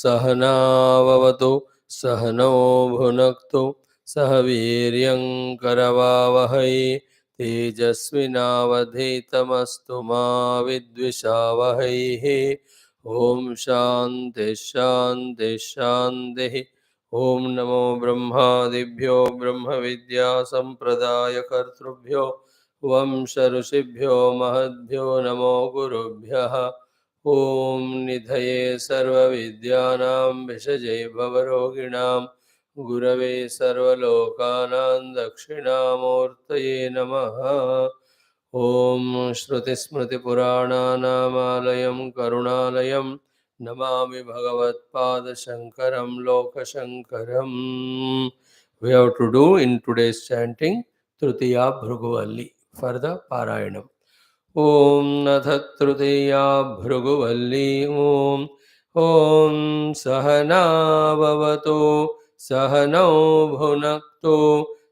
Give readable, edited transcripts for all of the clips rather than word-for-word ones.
सहनाववतु सहनौ भुनक्तु सह वीर्यं करवावहै तेजस्विनावधीतमस्तु मा विद्विषावहैः। ओम शांति शांति शांति। ओम नमो ब्रह्मादिभ्यो ब्रह्म विद्या संप्रदाय कर्तृभ्यो वंश ऋषिभ्यो महद्भ्यो नमो गुरुभ्यः। ओम निधये सर्वविद्यानां विषजे भवरोगिणां गुरवे सर्वलोकानां दक्षिणामूर्तये नमः। ओम श्रुतिस्मृतिपुराणानामालयं करुणालयं Namami भगवत्पादशङ्करं लोकशङ्करम्। We have to do in today's chanting Tritiya Bhruguvalli for the Parayanam. Om Nath Tritiya Bhruguvalli Om Sahana Vavatu Sahanau Bhunaktu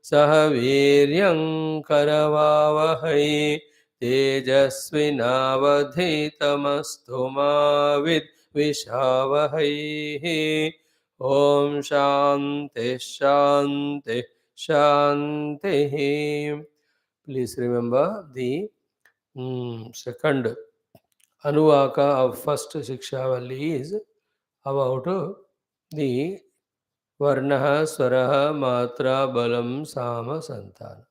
Saha Viryam Karavavahai Tejasvinavadhitamastu ma Vidvishavahai. Om Shanti Shanti Shanti. Please remember the second Anuvaka of first Siksha Valli is about the Varnaha, Swaraha, Matra, Balam, Sama, Santana.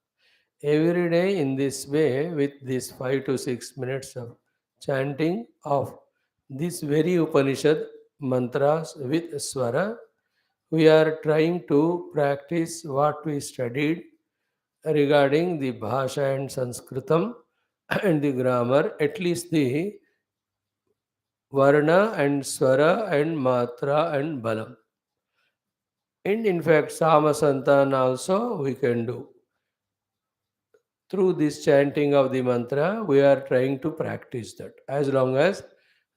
Every day in this way, with this 5 to 6 minutes of chanting of this very Upanishad mantras with Swara, we are trying to practice what we studied regarding the Bhasha and Sanskritam and the grammar, at least the Varna and Swara and Matra and Balam. And in fact, Sama Santana also we can do. Through this chanting of the mantra, we are trying to practice that. As long as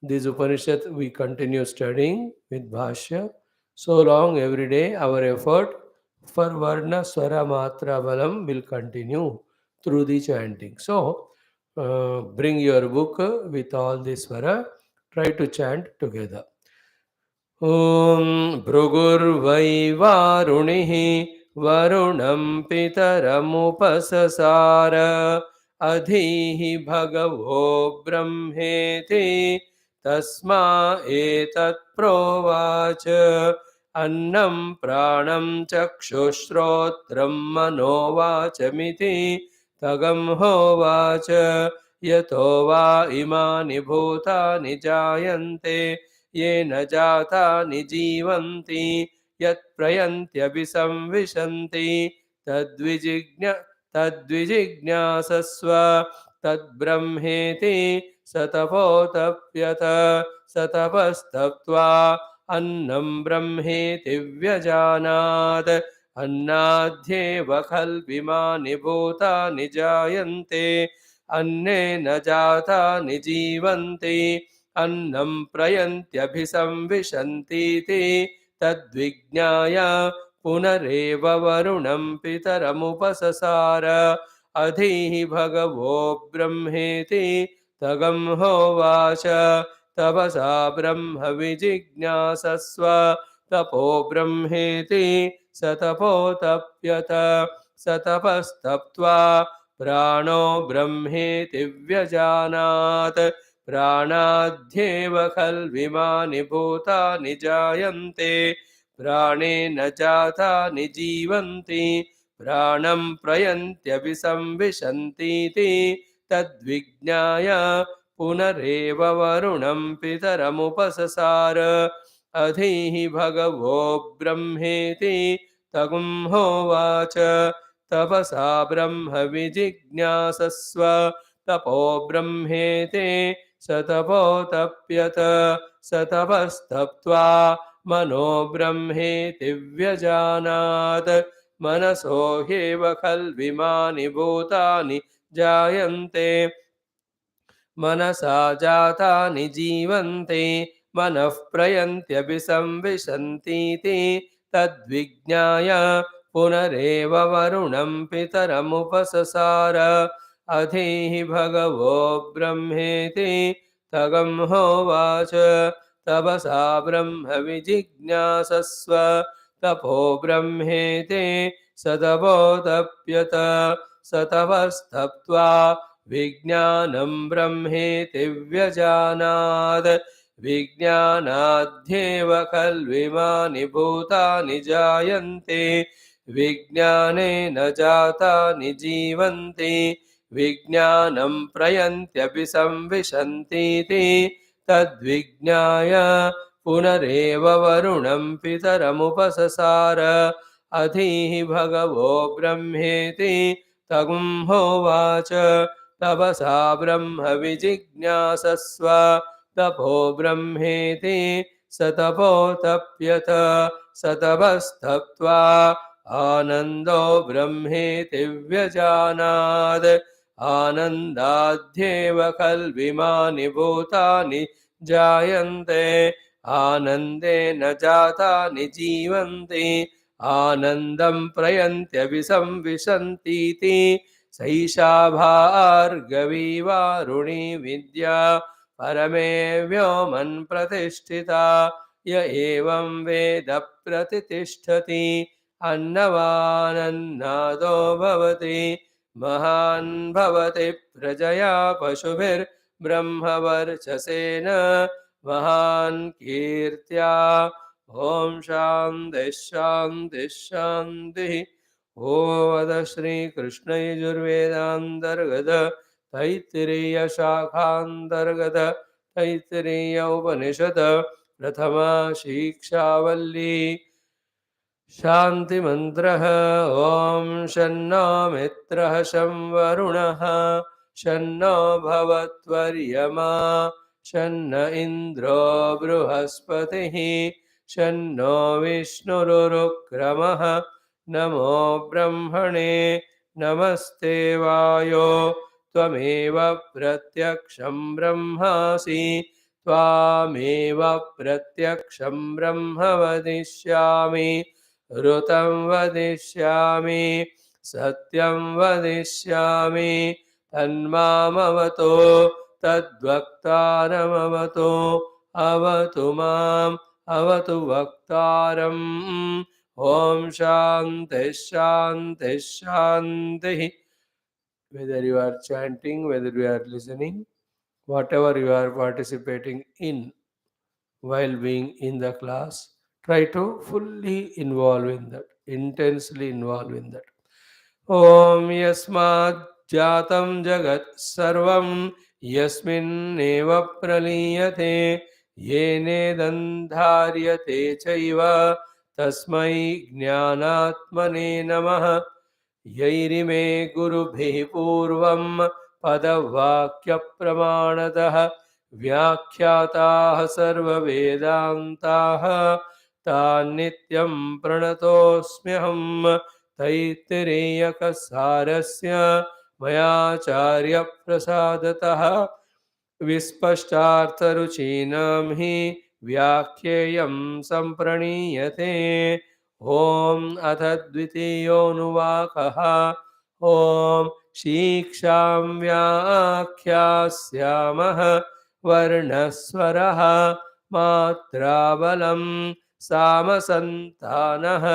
this Upanishad we continue studying with Bhashya, so long every day our effort for Varna, Swara, Matra, Balam will continue through the chanting. So, bring your book with all this Swara, try to chant together. Om Bhrugurvai Varunihi Varunam Pitaramupasasara Adhihi Bhagavo Brahmeti Tasma Etat Provacha Annam Pranam Chakshushrotram Manovachamiti Tagam Hovacha Yato Va Imani Bhutani Jayante ये न जाता निजीवन्ति यत् प्रयन्त्यभिसंविशन्ति तद्विजिज्ञासस्व तद्ब्रह्मेति सतपोतप्यथ सतपस्तप्त्वा अन्नं ब्रह्मेति व्यजानात् अन्नाद्येव खल्विमानि भूतानि जायन्ते अन्नेन जाता निजीवन्ति अन्नं प्रयन्त्यभिसंविशन्तीति तद्विज्ञाय पुनरेव वरुणं पितरमुपससार अधीः भगवो ब्रह्मेति तगं होवाच तपसा ब्रह्म विजिज्ञासस्व तपो ब्रह्मेति सतपोतप्यथ सतपस्तप्त्वा प्राणो ब्रह्मेति व्यजानात् प्राणाद्येव खल्विमानि भूतानि जायन्ते प्राणेन जातानि जीवन्ति प्राणं प्रयन्त्यभिसंविशन्तीति तद्विज्ञाय पुनरेव वरुणं पितरमुपससार अधीः भगवो ब्रह्मेति तगुं होवाच तपसा ब्रह्म विजिज्ञासस्व तपो ब्रह्मेति सतपोतप्यथ सतपस्तप्त्वा मनो ब्रह्मेति व्यजानात् मनसो ह्येव खल्विमानि भूतानि जायन्ते मनसा जातानि जीवन्ते मनः प्रयन्त्यभिसंविशन्तीति तद्विज्ञाय पुनरेव वरुणं पितरमुपससार अधीः भगवो ब्रह्मेति तगं होवाच तपसा ब्रह्म विजिज्ञासस्व तपो ब्रह्मेते सतपोतप्यत सतपस्तप्त्वा विज्ञानं ब्रह्मेति व्यजानात् विज्ञानाध्येव खल्विमानि भूतानि जायन्ते विज्ञानेन जातानि जीवन्ति विज्ञानं प्रयन्त्यपि संविशन्तीति तद्विज्ञाय पुनरेव वरुणं पितरमुपससार अधीः भगवो ब्रह्मेति तगुम्होवाच तपसा ब्रह्म विजिज्ञासस्व तपो ब्रह्मेति स तपोतप्यत स तपस्तप्त्वा आनन्दो ब्रह्मेति व्यजानात् आनन्दाध्येव खल्विमानि भूतानि जायन्ते आनन्देन जातानि जीवन्ति आनन्दं प्रयन्त्यपि संविशन्तीति सैषा भार्गवी वारुणी विद्या परमे व्योमन् प्रतिष्ठिता य एवं वेद प्रतितिष्ठति अन्नवानन्नादो भवति महान् भवति प्रजया पशुभिर्ब्रह्मवर्चसेन महान् कीर्त्या ॐ शान्तिः शान्तिः शान्तिः ॐ वद श्रीकृष्णयजुर्वेदान्तर्गत तैत्तिरीय शाखान्तर्गत तैत्तिरीय उपनिषत् प्रथमा शिक्षावल्ली शान्तिमन्त्रः ॐ शन्नो मित्रः शं वरुणः शन्नो भवत्वर्यमा शन्न इन्द्रो बृहस्पतिः शन्नो विष्णुरुक्रमः नमो ब्रह्मणे नमस्ते वायो त्वमेव प्रत्यक्षं ब्रह्मासि त्वामेव प्रत्यक्षं ब्रह्म वदिष्यामि ऋतं वदिष्यामि सत्यं वदिष्यामि तन्मामवतो तद्वक्तारमवतो अवतु माम् अवतु वक्तारम् ॐ शान्तिः शान्तिः शान्तिः whether you are chanting, whether you are listening, whatever you are participating in while being in the class, try to fully involve in that, intensely involve in that. Om yasmad jatam jagat sarvam yasminneva praliyate yene dandharyate chaiva tasmai jnanatmane namah यैरिमे गुरुभिः पूर्वं पदवाक्यप्रमाणतः व्याख्याताः सर्ववेदान्ताः तान् नित्यं प्रणतोऽस्म्यहं तैत्तिरीयकसारस्य मयाचार्यप्रसादतः विस्पष्टार्थरुचीनां हि व्याख्येयं सम्प्रणीयते ॐ अथ द्वितीयोऽनुवाकः ॐ शिक्षां व्याख्यास्यामः वर्णस्वरः मात्राबलं सामसन्तानः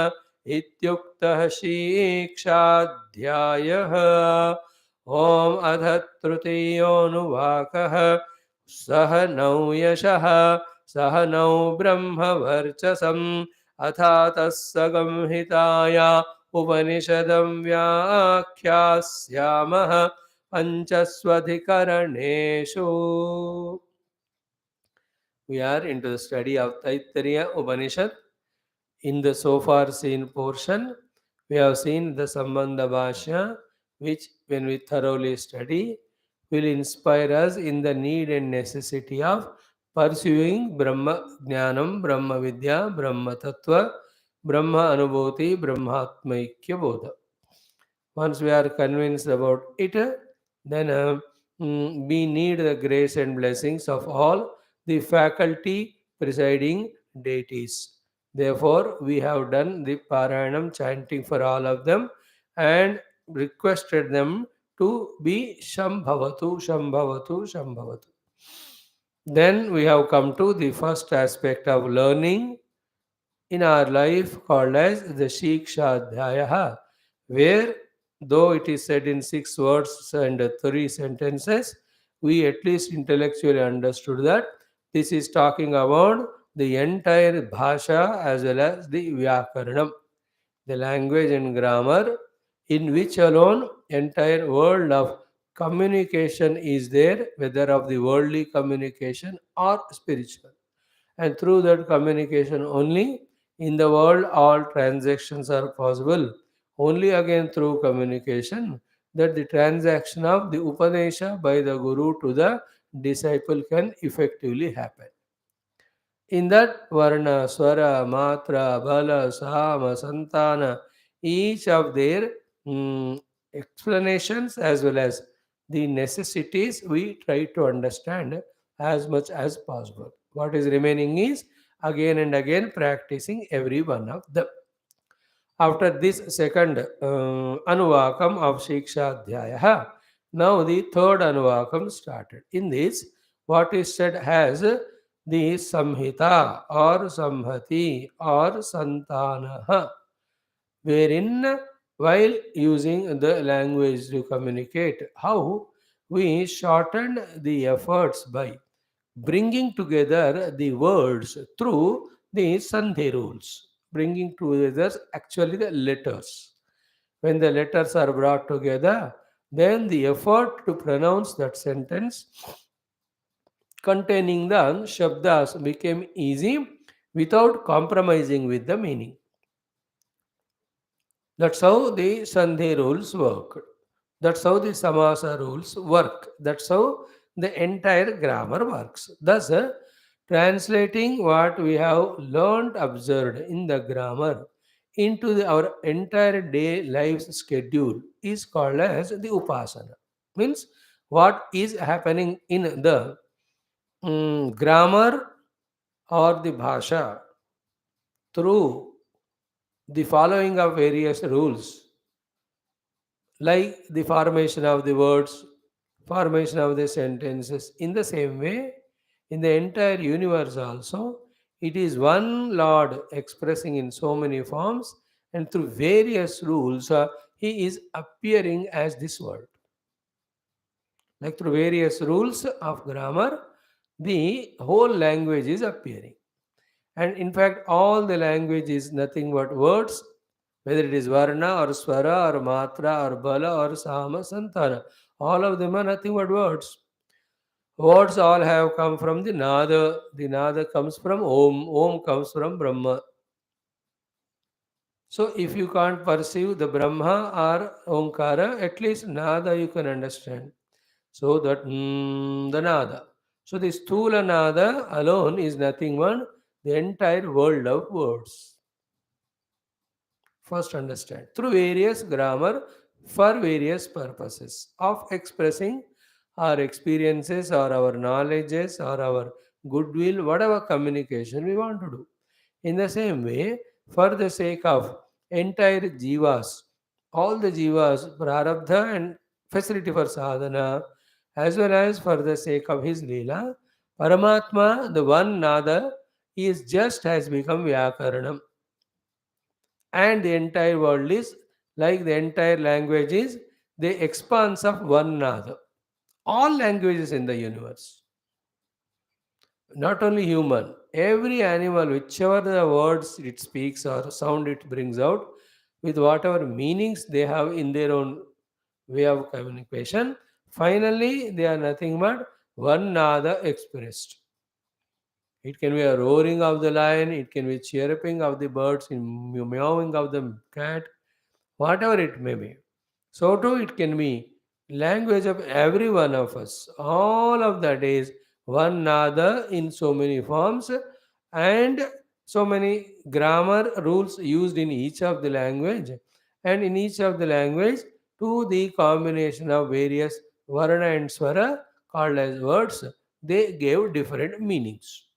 इत्युक्तः शिक्षाध्यायः ॐ अथ तृतीयोऽनुवाकः सह नौ यशः सह नौ ब्रह्मवर्चसम् अथातः संहिताया उपनिषदं व्याख्यास्यामः पञ्चस्वधिकरणेषु. We are into the study of Taittiriya Upanishad. In the so far seen portion, we have seen the Sambandha Bhashya, which when we thoroughly study, will inspire us in the need and necessity of pursuing Brahma Jnanam, Brahma Vidya, Brahma Tattva, Brahma Anubhuti, Brahmatmaikya Bodha. Once we are convinced about it, then we need the grace and blessings of all the faculty presiding deities. Therefore, we have done the Parayanam chanting for all of them and requested them to be Shambhavatu, Shambhavatu, Shambhavatu. Then we have come to the first aspect of learning in our life called as the Shiksha Dhyaya, where though it is said in 6 words and 3 sentences, we at least intellectually understood that this is talking about the entire Bhasha as well as the Vyakaranam, the language and grammar in which alone entire world of communication is there, whether of the worldly communication or spiritual. And through that communication only in the world all transactions are possible. Only again through communication that the transaction of the Upanisha by the Guru to the disciple can effectively happen. In that Varna, Swara, Matra, Bala, Sama, Santana, each of their explanations as well as the necessities we try to understand as much as possible. What is remaining is again and again practicing every one of them. After this second Anuvakam of Shiksha Dhyaya, now the third Anuvakam started. In this, what is said has the Samhita or Samhati or Santanaha, wherein while using the language to communicate, how we shortened the efforts by bringing together the words through the Sandhi rules, bringing together actually the letters. When the letters are brought together, then the effort to pronounce that sentence containing the shabdas became easy without compromising with the meaning. That's how the Sandhi rules work. That's how the Samasa rules work. That's how the entire grammar works. Thus, translating what we have learned, observed in the grammar into our entire day life's schedule is called as the Upasana. Means what is happening in the grammar or the bhasha through the following of various rules like the formation of the words, formation of the sentences. In the same way, in the entire universe also, it is one Lord expressing in so many forms, and through various rules, He is appearing as this world. Like through various rules of grammar, the whole language is appearing. And in fact, all the language is nothing but words, whether it is Varna or Swara or Matra or Bala or Sama Santana. All of them are nothing but words. Words all have come from the Nada. The Nada comes from Om. Om comes from Brahma. So if you can't perceive the Brahma or Omkara, at least Nada you can understand. So that the Nada. So this Sthula Nada alone is nothing but the entire world of words. First understand. Through various grammar for various purposes of expressing our experiences or our knowledges or our goodwill, whatever communication we want to do. In the same way, for the sake of entire jivas, all the jivas, prarabdha and facility for sadhana, as well as for the sake of his leela, Paramatma, the one nada, is just has become Vyakaranam. And the entire world is like the entire language is the expanse of one nada. All languages in the universe, not only human, every animal, whichever the words it speaks or sound it brings out, with whatever meanings they have in their own way of communication, finally they are nothing but one nada expressed. It can be a roaring of the lion, it can be chirping of the birds, in meowing of the cat, whatever it may be. So too it can be language of every one of us. All of that is one nada in so many forms and so many grammar rules used in each of the language, and in each of the language to the combination of various varna and swara called as words, they gave different meanings.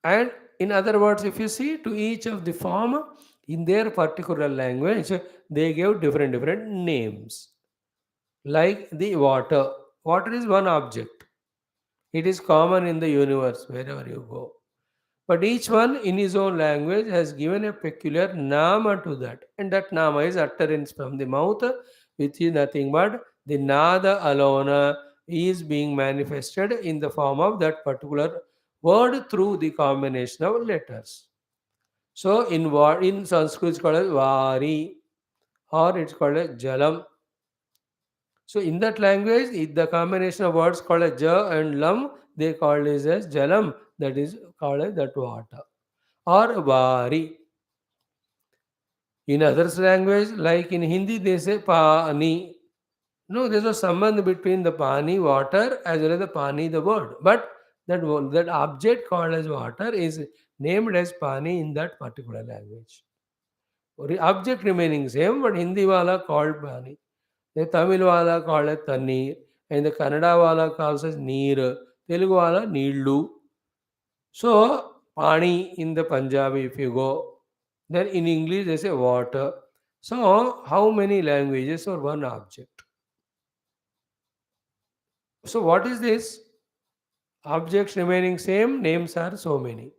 And in other words, if you see to each of the form in their particular language, they gave different names. Like the water. Water is one object. It is common in the universe wherever you go. But each one in his own language has given a peculiar nama to that. And that nama is utterance from the mouth, which is nothing but the nada alone is being manifested in the form of that particular word through the combination of letters. So in Sanskrit it's called as vari, or it's called as jalam. So in that language, the combination of words called as ja and lam, they call this as jalam, that is called as that water. Or vari. In others language, like in Hindi, they say pani. No, there's a sambandh between the pani, water, as well as the pani, the word. But that object called as water is named as pani in that particular language. Object remaining same, but Hindi wala called pani. The Tamil wala called it Tanneer, and the Kannada wala calls as Neer, Telugu wala Neelu. So, Pani in the Punjabi, if you go, then in English they say water. So, how many languages for one object? So, what is this? Objects remaining same, names are so many.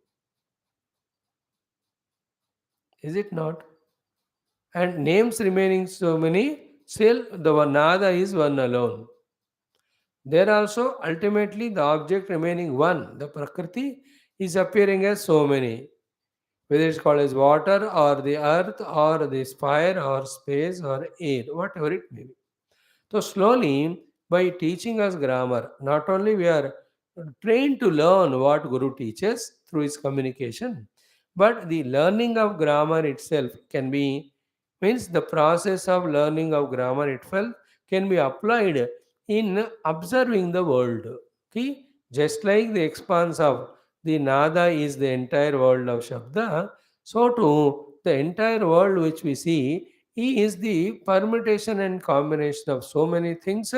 Is it not? And names remaining so many, still the one nada is one alone. There also, ultimately, the object remaining one, the Prakriti, is appearing as so many, whether it's called as water or the earth or this fire or space or air, whatever it may be. So slowly, by teaching us grammar, not only we are trained to learn what Guru teaches through his communication, but the learning of grammar itself can be, means the process of learning of grammar itself can be applied in observing the world. Okay? Just like the expanse of the nada is the entire world of Shabda, so too the entire world which we see he is the permutation and combination of so many things,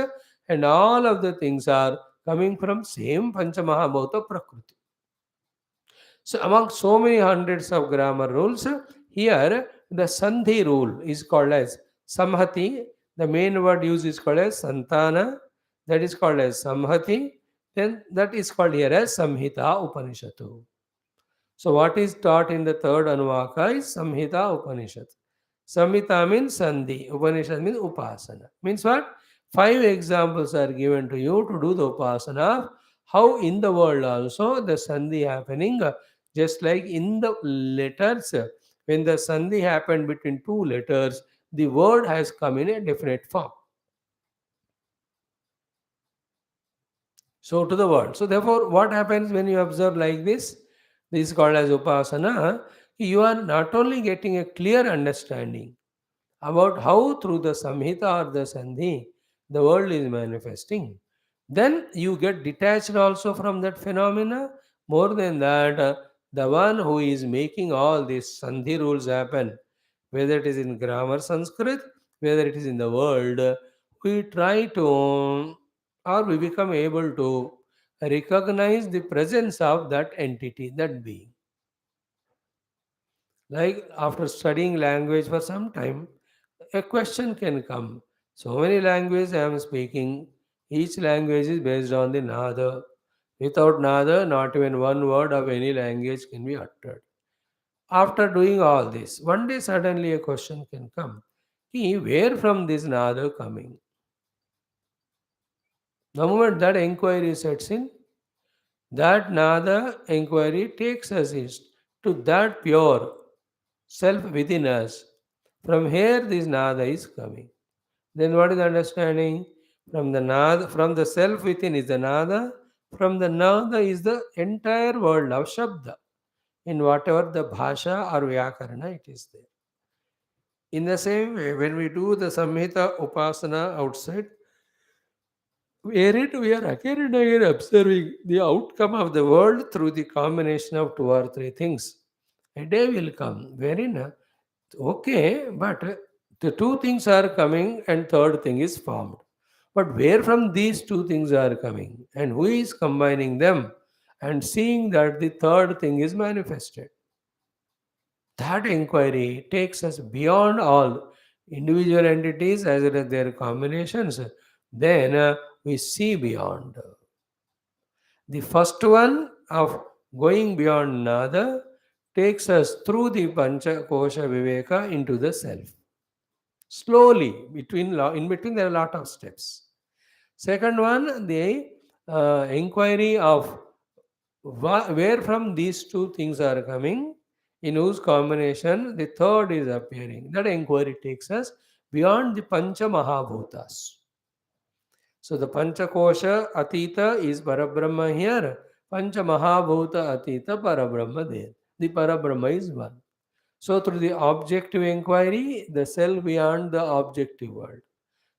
and all of the things are coming from same Panchamahabhuta Prakriti. So, among so many hundreds of grammar rules, here the Sandhi rule is called as Samhati. The main word used is called as Santana, that is called as Samhati. Then that is called here as Samhita Upanishadu. So, what is taught in the third Anuvaka is Samhita Upanishad. Samhita means Sandhi, Upanishad means Upasana. Means what? Five examples are given to you to do the Upasana. How in the world also the Sandhi happening, just like in the letters, when the Sandhi happened between two letters, the word has come in a definite form. So to the world. So therefore, what happens when you observe like this? This is called as Upasana. You are not only getting a clear understanding about how through the Samhita or the Sandhi the world is manifesting. Then you get detached also from that phenomena. More than that, the one who is making all these Sandhi rules happen, whether it is in grammar Sanskrit, whether it is in the world, we try to, or we become able to recognize the presence of that entity, that being. Like after studying language for some time, a question can come. So many languages I am speaking, each language is based on the nada. Without nada, not even one word of any language can be uttered. After doing all this, one day suddenly a question can come. Where from this nada coming? The moment that inquiry sets in, that nada inquiry takes us to that pure self within us. From here, this nada is coming. Then what is understanding? From the nada, from the self within is the nada. From the nada is the entire world of Shabda. In whatever the bhasha or vyakarana it is there. In the same way, when we do the Samhita Upasana outside, wherein we are again and again observing the outcome of the world through the combination of two or three things. A day will come wherein, okay, but the two things are coming and third thing is formed. But where from these two things are coming and who is combining them and seeing that the third thing is manifested? That inquiry takes us beyond all individual entities as well as their combinations, then we see beyond. The first one of going beyond another takes us through the Pancha Kosha Viveka into the self. Slowly, in between there are a lot of steps. Second one, the inquiry of where from these two things are coming, in whose combination the third is appearing. That inquiry takes us beyond the Pancha Mahabhutas. So the Panchakosha Atita is Parabrahma here. Pancha Mahabhuta Atita Parabrahma there. The Parabrahma is one. So through the objective inquiry, the self beyond the objective world.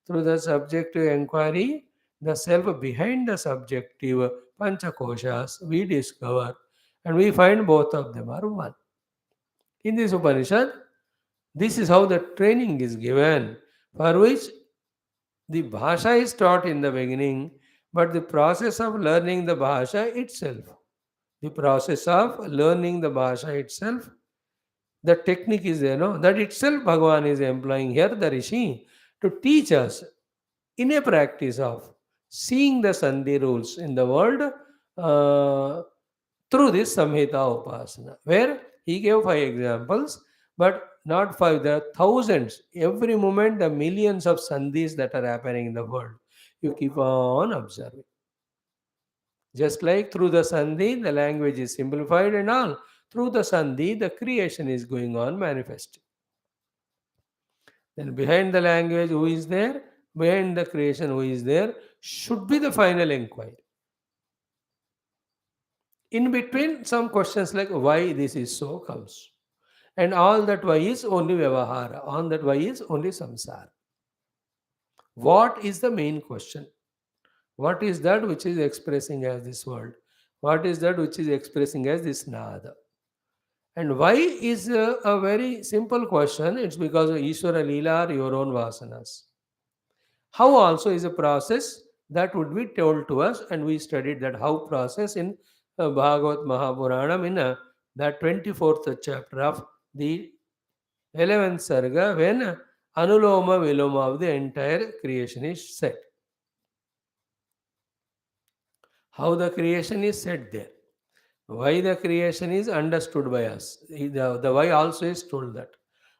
Through the subjective inquiry, the self behind the subjective Panchakoshas, we discover and we find both of them are one. In this Upanishad, this is how the training is given, for which the bhasha is taught in the beginning, but the process of learning the bhasha itself, the process of learning the bhasha itself, the technique is there, no? That itself Bhagavan is employing here, the Rishi, to teach us in a practice of seeing the Sandhi rules in the world through this Samhita Upasana, where he gave 5 examples, but not 5, there are thousands. Every moment, the millions of Sandhis that are happening in the world. You keep on observing. Just like through the Sandhi, the language is simplified and all. Through the Sandhi, the creation is going on manifesting. Then behind the language, who is there? Behind the creation, who is there? Should be the final inquiry. In between, some questions like why this is so comes. And all that why is only Vyavahara. All that why is only Samsara. What is the main question? What is that which is expressing as this world? What is that which is expressing as this Nada? And why is a very simple question. It's because of Ishvara Leela or your own Vasanas. How also is a process that would be told to us, and we studied that how process in Bhagavat Mahapuranam in that 24th chapter of the 11th Sarga, when Anuloma Viloma of the entire creation is said. How the creation is said there. Why the creation is understood by us. The why also is told that.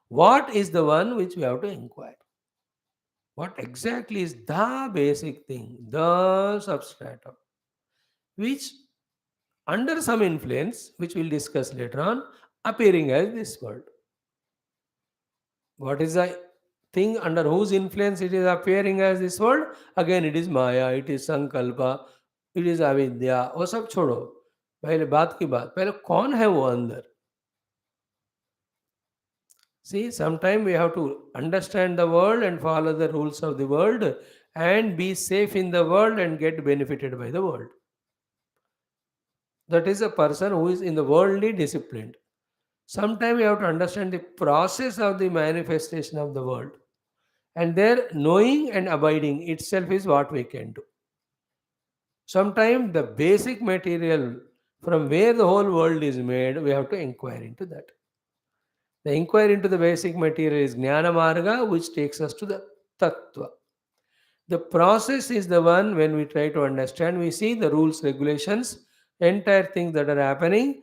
What is the one which we have to inquire? What exactly is the basic thing, the substratum, which under some influence, which we'll discuss later on, appearing as this world. What is the thing under whose influence it is appearing as this world? Again, it is Maya, it is Sankalpa, it is Avidya. वो सब छोड़ो, पहले बात की बात, पहले कौन है वो अंदर? See, sometimes we have to understand the world and follow the rules of the world and be safe in the world and get benefited by the world. That is a person who is in the worldly disciplined. Sometimes we have to understand the process of the manifestation of the world. And there, knowing and abiding itself is what we can do. Sometimes the basic material from where the whole world is made, we have to inquire into that. The inquiry into the basic material is Jnana Marga, which takes us to the Tattva. The process is the one when we try to understand, we see the rules, regulations, entire things that are happening,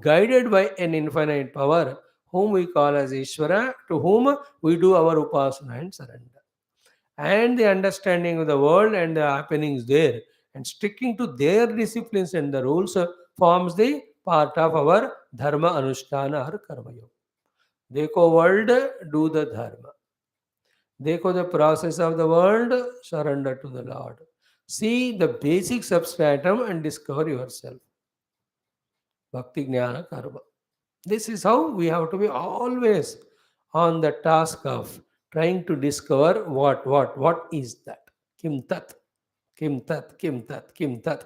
guided by an infinite power, whom we call as Ishvara, to whom we do our upasana and surrender. And the understanding of the world and the happenings there, and sticking to their disciplines and the rules forms the part of our dharma anushtana or karma yoga. Dekho world, do the dharma. Dekho the process of the world, surrender to the Lord. See the basic substratum and discover yourself. Bhakti Jnana Karma. This is how we have to be always on the task of trying to discover what is that. Kim tat, kim tat, kim tat, kim tat.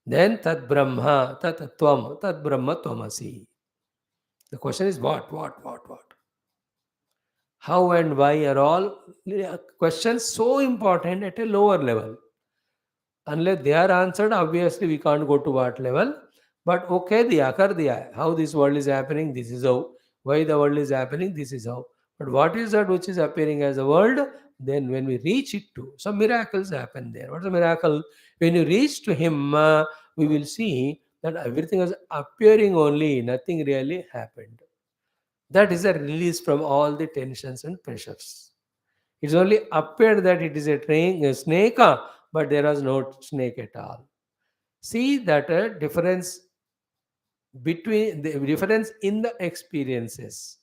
Then tat brahma, tat tvam, tat brahma tvamasi. The question is what? How and why are all questions so important at a lower level. Unless they are answered, obviously we can't go to what level. But okay, diya kar diya. How this world is happening, this is how. Why the world is happening, this is how. But what is that which is appearing as a world? then when we reach it to, some miracles happen there. What's the miracle? When you reach to him, we will see that everything was appearing only, nothing really happened. That is a release from all the tensions and pressures. It's only appeared that it is a snake, but there was no snake at all. See that difference between the difference in the experiences.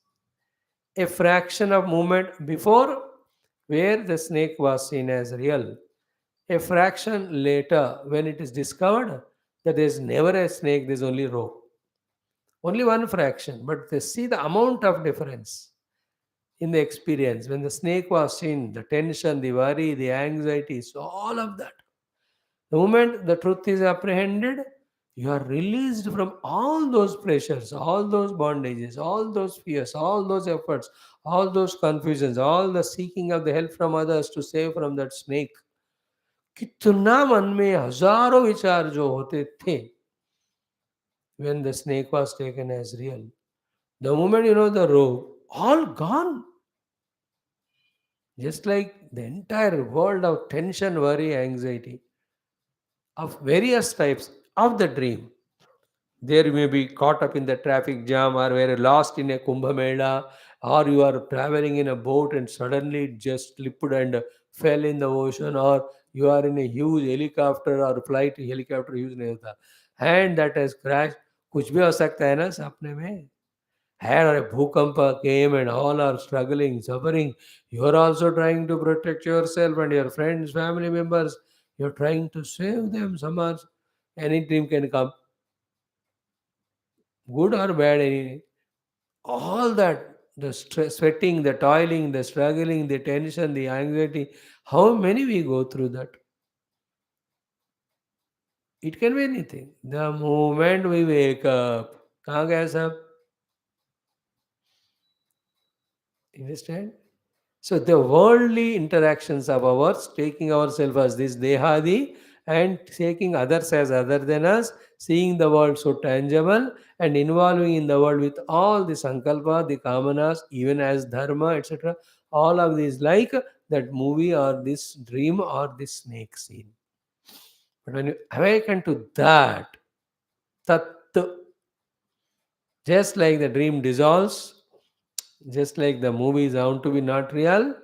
A fraction of moment before, where the snake was seen as real. A fraction later, when it is discovered that there is never a snake, there is only rope. Only one fraction, but they see the amount of difference in the experience. When the snake was seen, the tension, the worry, the anxiety, so all of that. The moment the truth is apprehended, you are released from all those pressures, all those bondages, all those fears, all those efforts, all those confusions, all the seeking of the help from others to save from that snake. कितना मन में हजारों विचार जो होते थे when the snake was taken as real. The moment you know the rope, all gone. Just like the entire world of tension, worry, anxiety of various types of the dream. There you may be caught up in the traffic jam or were lost in a Kumbh Mela, or you are traveling in a boat and suddenly it just slipped and fell in the ocean, or you are in a huge helicopter or flight helicopter use नहीं होता and that has crashed. कुछ भी हो सकता है ना सपने में. Had a bhukampa came and all are struggling, suffering. You are also trying to protect yourself and your friends, family members. You're trying to save them. Some are, any dream can come, good or bad. Any, all that, the stress, sweating, the toiling, the struggling, the tension, the anxiety. How many we go through that? It can be anything. The moment we wake up, कहाँ गया सब? Understand? So the worldly interactions of ours, taking ourselves as this dehadi and taking others as other than us, seeing the world so tangible and involving in the world with all the sankalpa, the kamanas, even as dharma, etc. All of these like that movie or this dream or this snake scene. But when you awaken to that, tat, just like the dream dissolves, just like the movie is bound to be not real,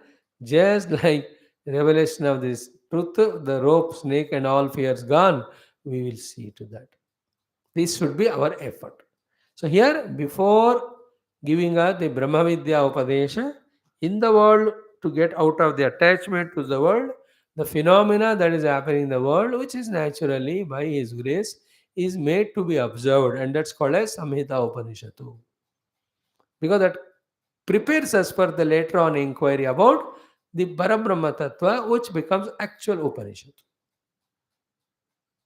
just like the revelation of this truth, the rope, snake, and all fears gone, we will see to that. This should be our effort. So, here, before giving us the Brahma Vidya Upadesha, in the world, to get out of the attachment to the world, the phenomena that is happening in the world, which is naturally by His grace, is made to be observed, and that's called as Samhita Upanishadu. Because that prepares us for the later on inquiry about the Parabrahma Tattva, which becomes actual Upanishad.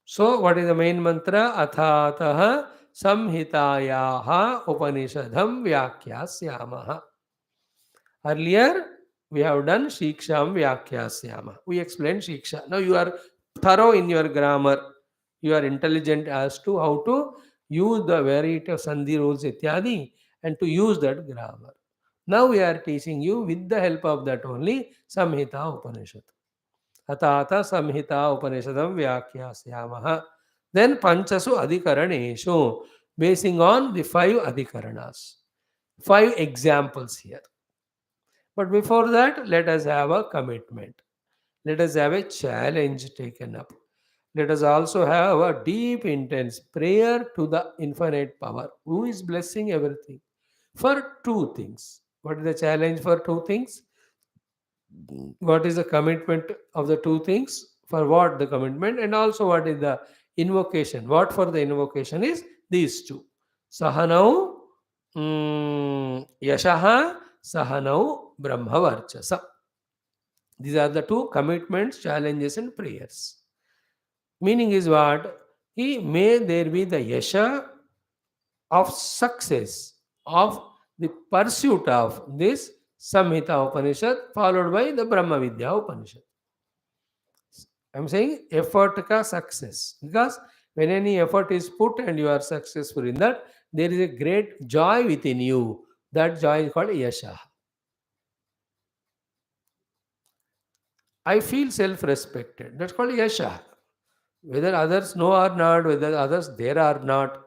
So, what is the main mantra? Athataha samhitayaha upanishadham vyakyasyamaha. Earlier, we have done Shiksham Vyakyasyama. We explained Shiksha. Now you are thorough in your grammar. You are intelligent as to how to use the variety of Sandhi rules ityadi and to use that grammar. Now we are teaching you with the help of that only Samhita Upanishad. Atata Samhita Upanishadam Vyakyasyamaha. Then Panchasu Adhikaraneshu, basing on the five Adhikaranas. Five examples here. But before that, let us have a commitment. Let us have a challenge taken up. Let us also have a deep, intense prayer to the infinite power, who is blessing everything, for two things. What is the challenge for two things? What is the commitment of the two things? For what the commitment? And also, what is the invocation? What for the invocation is these two. Sahanau Yashaha, Sahanau Brahmavarchasa. These are the two commitments, challenges, and prayers. Meaning is what? He may there be the yasha of success of the pursuit of this Samhita Upanishad, followed by the Brahma Vidya Upanishad. I'm saying effort ka success, because when any effort is put and you are successful in that, there is a great joy within you. That joy is called yasha. I feel self-respected. That's called yasha. Whether others know or not, whether others there or not,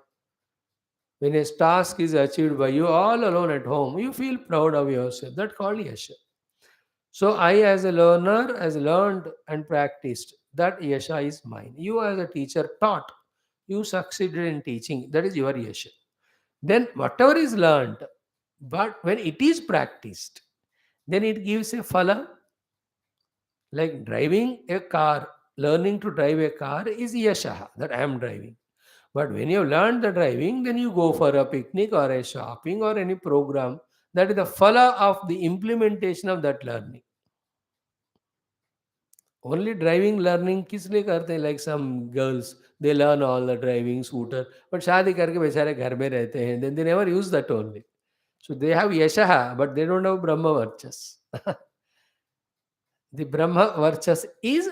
when a task is achieved by you all alone at home, you feel proud of yourself. That's called yasha. So I, as a learner, has learned and practiced. That yasha is mine. You, as a teacher, taught. You succeeded in teaching. That is your yasha. Then whatever is learned, but when it is practiced, then it gives a phala. Like driving a car, learning to drive a car is yasha, that I am driving. But when you learn the driving, then you go for a picnic or a shopping or any program. That is the phala of the implementation of that learning. Only driving learning किस लिए करते हैं? Like some girls, they learn all the driving scooter, but शादी करके बेचारे घर में रहते हैं. Then they never use that only. So they have yasha, but they don't have Brahma varchas. The Brahma Varchas is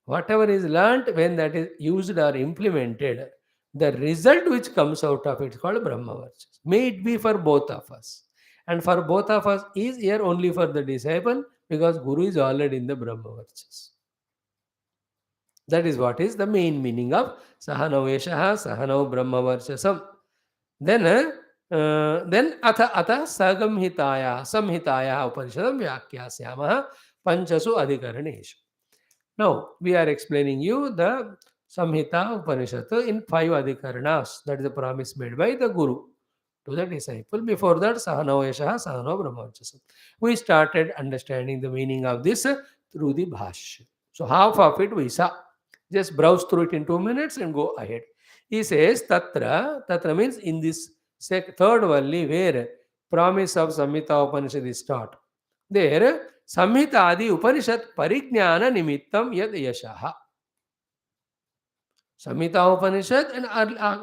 whatever is learnt when that is used or implemented, the result which comes out of it is called Brahma Varchas. May it be for both of us. And for both of us is here only for the disciple because Guru is already in the Brahma Varchas. That is what is the main meaning of Sahanau Yeshaha, Sahanau Brahma Varchasam. Then atha samhitaya upanishadam vyakhyasyamah panchasu adhikaraneshu. Now we are explaining you the Samhita Upanishad in 5 adhikaranas. That is the promise made by the Guru to the disciple. Before that, Sahano Yashaha, Sahano Brahmavachasam. We started understanding the meaning of this through the Bhashyam. So half of it we saw. Just browse through it in 2 minutes and go ahead. He says, Tatra means in this third Valli where promise of Samhita Upanishad is taught. There, Samhita Adi Upanishad Parijnana Nimittam Yad Yashaha. Samhita Upanishad and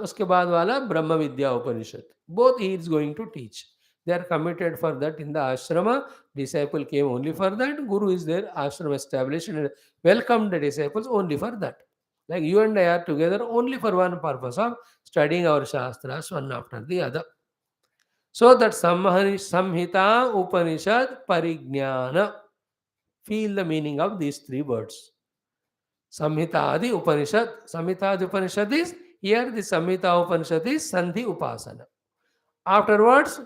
uske baad wala Brahma Vidya Upanishad. Both he is going to teach. They are committed for that in the ashrama. Disciple came only for that. Guru is there, ashram established and welcomed the disciples only for that. Like you and I are together only for one purpose of studying our shastras one after the other. So that Samhita Upanishad Parijnana. Feel the meaning of these 3 words. Samhita Adi Upanishad. Samhita Adi Upanishad is, here the Samhita Upanishad is Sandhi Upasana. Afterwards,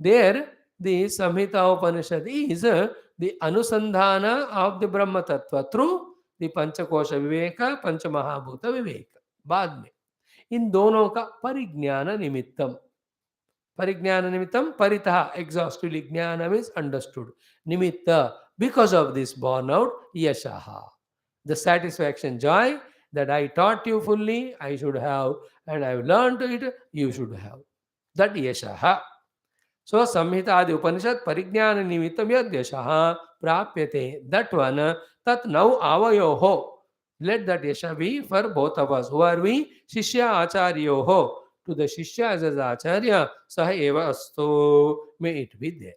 there the Samhita Upanishad is the Anusandhana of the Brahma Tattva through the Panchakosha Viveka, Panchamahabhuta Viveka. बाद में इन दोनों का परिज्ञान निमित्तम. Parijnana nimittam, paritah, exhaustively, jnana means understood. Nimitta, because of this born out, yashaha. The satisfaction, joy that I taught you fully, I should have, and I have learned it, you should have. That yashaha. So, Samhita Adi Upanishad, Parijnana nimittam yad yashaha prapyate. That one, tat now avayoho. Let that yasha be for both of us. Who are we? Shishya Acharyoho. To the Shishya as Acharya, Saha Eva Asto, may it be there.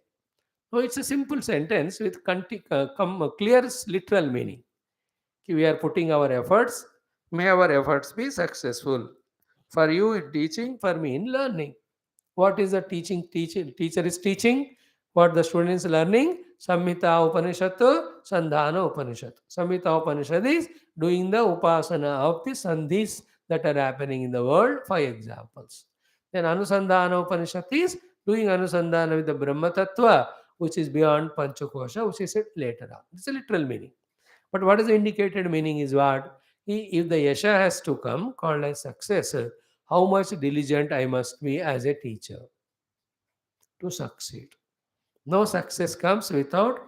So it's a simple sentence with clear literal meaning. We are putting our efforts, may our efforts be successful. For you in teaching, for me in learning. What is the teaching? Teacher is teaching. What the student is learning? Samhita Upanishad, Sandhana Upanishad. Samhita Upanishad is doing the upasana of the sandhis that are happening in the world. 5 examples. Then Anusandhana Upanishad is doing Anusandhana with the Brahma Tattva, which is beyond Panchakosha, which is said later on. It's a literal meaning. But what is the indicated meaning is what? If the yasha has to come, called as success, how much diligent I must be as a teacher to succeed. No success comes without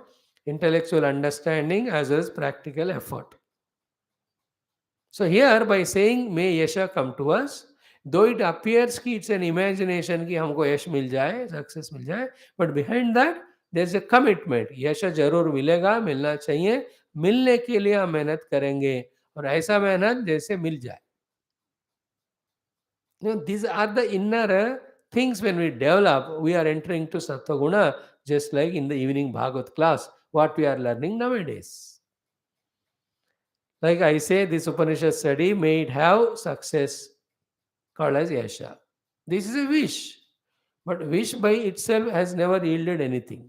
intellectual understanding as well as practical effort. So here by saying may yasha come to us, though it appears कि it's an imagination कि हमको यश मिल जाए, success मिल जाए, but behind that there's a commitment. यश जरूर मिलेगा, मिलना चाहिए, मिलने के लिए हम मेहनत करेंगे और ऐसा मेहनत जैसे मिल जाए. These are the inner things when we develop, we are entering to Sattva-guna, just like in the evening Bhagavad class, what we are learning nowadays. Like I say, this Upanishad study may it have success called as yasha. This is a wish, but wish by itself has never yielded anything.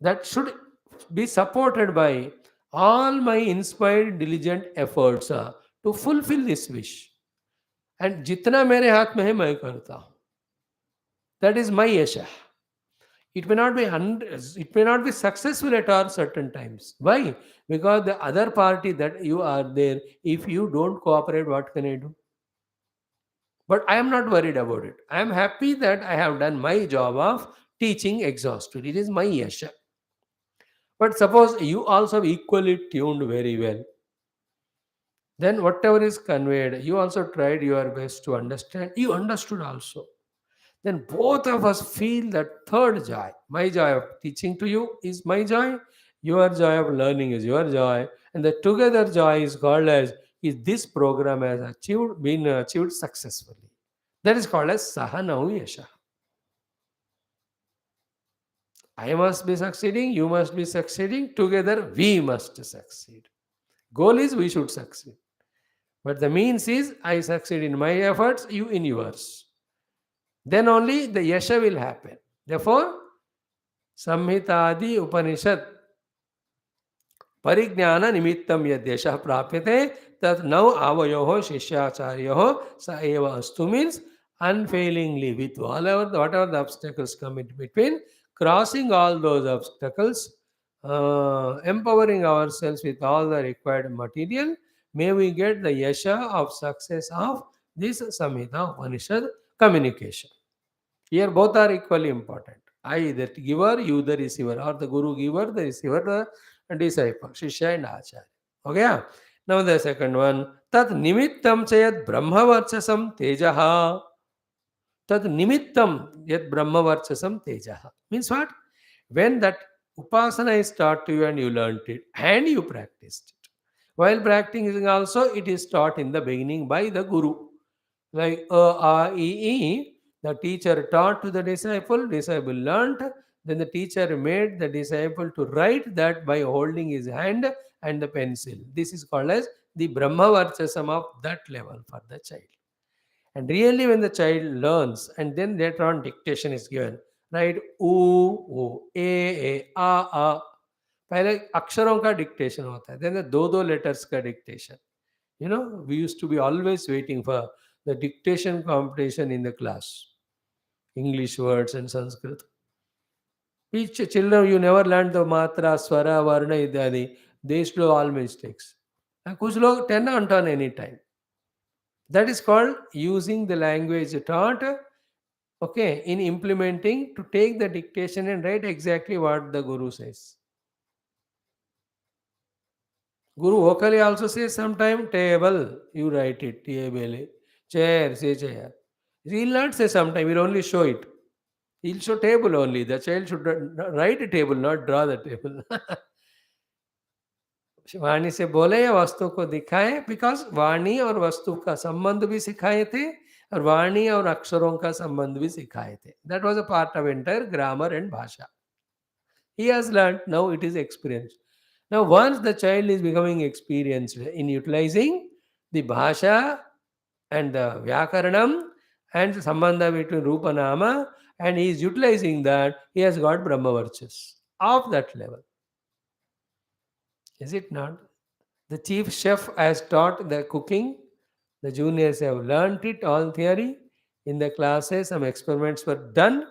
That should be supported by all my inspired diligent efforts to fulfill this wish, and जितना मेरे हाथ में है मैं करता हूँ. That is my yasha. It may not be it may not be successful at all certain times. Why? Because the other party that you are there, if you don't cooperate, what can I do? But I am not worried about it. I am happy that I have done my job of teaching exhausted. It is my yasha. But suppose you also equally tuned very well, then whatever is conveyed, you also tried your best to understand. You understood also. Then both of us feel that third joy. My joy of teaching to you is my joy. Your joy of learning is your joy. And the together joy is called as is this program has been achieved successfully. That is called as Sahanahu Yasha. I must be succeeding, you must be succeeding, together we must succeed. Goal is we should succeed. But the means is I succeed in my efforts, you in yours. Then only the yasha will happen. Therefore, Samhitadi Upanishad परिज्ञान निमित्तम यद्यशः प्राप्यते तत् नौ आवयोः शिष्याचार्योः स एव अस्तु means unfailingly with whatever the obstacles come in between, crossing all those obstacles, empowering ourselves with all the required material, may we get the yasha of success of this Samhita Upanishad communication. Here both are equally important. I the giver, you the receiver, or the guru giver, the receiver, the disciple, Shishya and Acharya. Okay? Now the second one. Tat nimittam chayat brahmavarchasam tejaha. Tat nimittam yat brahmavarchasam tejaha. Means what? When that upasana is taught to you and you learnt it and you practiced it. While practicing also, it is taught in the beginning by the guru. Like E, the teacher taught to the disciple learnt, then the teacher made the disciple to write that by holding his hand and the pencil. This is called as the Brahmavarchasam of that level for the child. And really when the child learns and then later on dictation is given, right? U, A, A. पहले अक्षरों का dictation होता है, then the दो letters का dictation. You know, we used to be always waiting for the dictation competition in the class. English words and Sanskrit. Each children, you never learned the matra, swara, varna, idyadi. They used to do all mistakes. And कुछ लोग 10 on 10 any time. That is called using the language taught, okay, in implementing to take the dictation and write exactly what the Guru says. Guru vocally also says sometime table, you write it, table. Chair, say chair. He will not say sometime, he will only show it. He will show table only. The child should write a table, not draw the table. वाणी से बोले या वस्तु को दिखाए, because वाणी और वस्तु का संबंध भी सिखाए थे और वाणी और अक्षरों का संबंध भी सिखाए थे. That was a part of entire grammar and भाषा. He has learned, now it is experienced. Now, once the child is becoming experienced in utilizing the bhasha and the vyakaranam and the sambandha between rupa nama, and he is utilizing that, he has got brahmavarchas of that level. Is it not? The chief chef has taught the cooking. The juniors have learnt it all theory. In the classes, some experiments were done.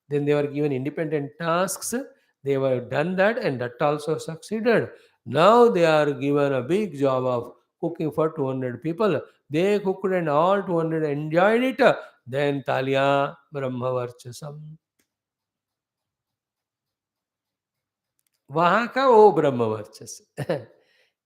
Then they were given independent tasks. They were done that and that also succeeded. Now they are given a big job of cooking for 200 people. They cooked and all 200 enjoyed it. Then Talya Brahmavarchasam. वहाँ का वो ब्रह्मवर्चस.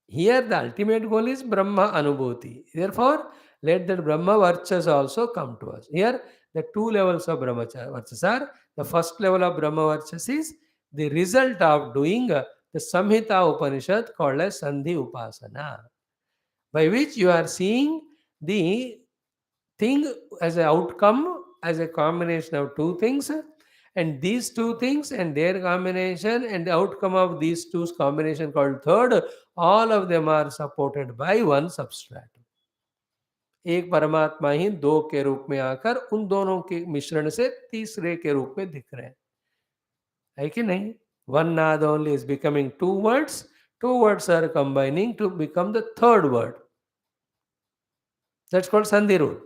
Here the ultimate goal is Brahma Anubhuti. Therefore, let that Brahma Varchas also come to us. Here, the two levels of Brahma Varchas are, the first level of Brahma Varchas is the result of doing the Samhita Upanishad called as Sandhi Upasana, by which you are seeing the thing as an outcome, as a combination of two things, and these two things and their combination and the outcome of these two combination called third, all of them are supported by one substratum. एक परमात्मा ही दो के रूप में आकर उन दोनों के मिश्रण से तीसरे के रूप में दिख रहे हैं, है कि नहीं? One नाद only is becoming two words, Two words are combining to become the third word. That's called Sandhi rule.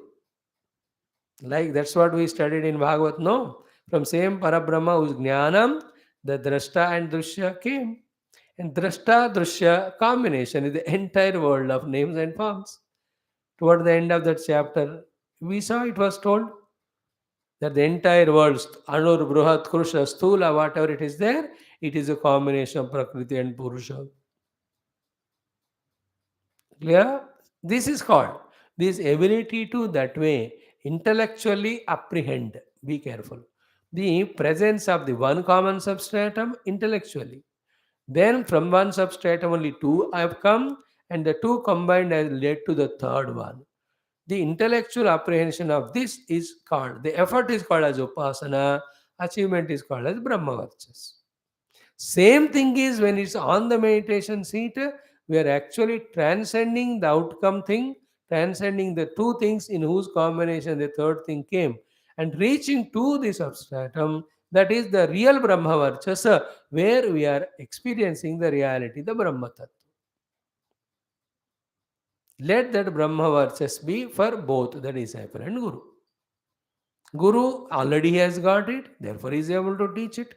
Like that's what we studied in Bhagavat, no? From same Parabrahma whose Jnanam, the Drashta and Drushya came. And Drashta Drushya combination is the entire world of names and forms. Toward the end of that chapter, we saw it was told that the entire world, Anur, Bruhat, Krusha, Stula, whatever it is there, it is a combination of Prakriti and Purusha. Clear? This is called this ability to that way intellectually apprehend. Be careful. The presence of the one common substratum intellectually. Then from one substratum only two have come, and the two combined has led to the third one. The intellectual apprehension of this is called, the effort is called as Upasana, achievement is called as Brahmavarchas. Same thing is when it's on the meditation seat, we are actually transcending the outcome thing, transcending the two things in whose combination the third thing came, and reaching to the substratum that is the real Brahma Varchasa, where we are experiencing the reality, the Brahma Tattva. Let that Brahma Varchas be for both the disciple and Guru. Guru already has got it, therefore he is able to teach it.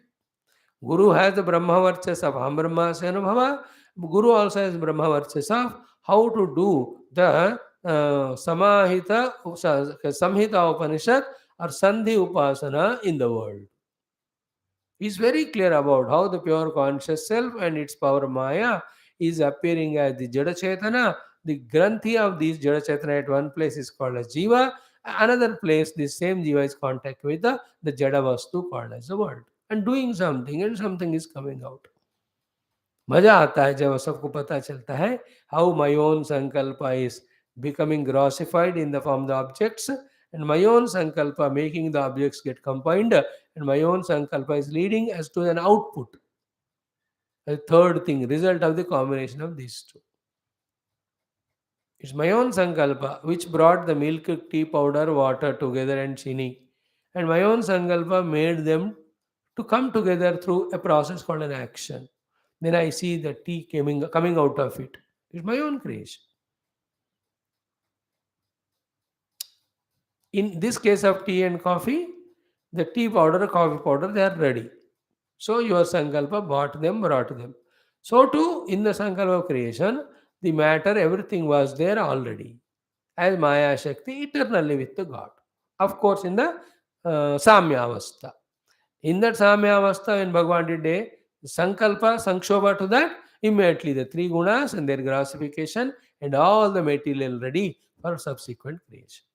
Guru has the Brahma Varchas of Aham Brahmasya Anubhava. Guru also has Brahma Varchas of how to do the Samhita Upanishad or Sandhi Upasana in the world. He is very clear about how the pure conscious self and its power Maya is appearing as the Jada Chetana. The Granthi of these Jada Chetana at one place is called as Jiva, another place this same Jiva is contact with the Jada Vastu called as the world, and doing something and something is coming out. मजा आता है जब सबको पता चलता है how my own sankalpa is becoming grossified in the form of the objects, and my own sankalpa making the objects get combined, and my own sankalpa is leading as to an output, a third thing, result of the combination of these two. It's my own sankalpa which brought the milk, tea powder, water together and chini, and my own sankalpa made them to come together through a process called an action. Then I see the tea coming out of it. It's my own creation. In this case of tea and coffee, the tea powder, coffee powder, they are ready. So your Sankalpa bought them, brought them. So too, in the Sankalpa of creation, the matter, everything was there already. As Maya Shakti, eternally with the God. Of course, in the Samya Avastha. In that Samya Avastha, when Bhagavan did a Sankalpa, Sankshoba to that, immediately the three gunas and their grossification and all the material ready for subsequent creation.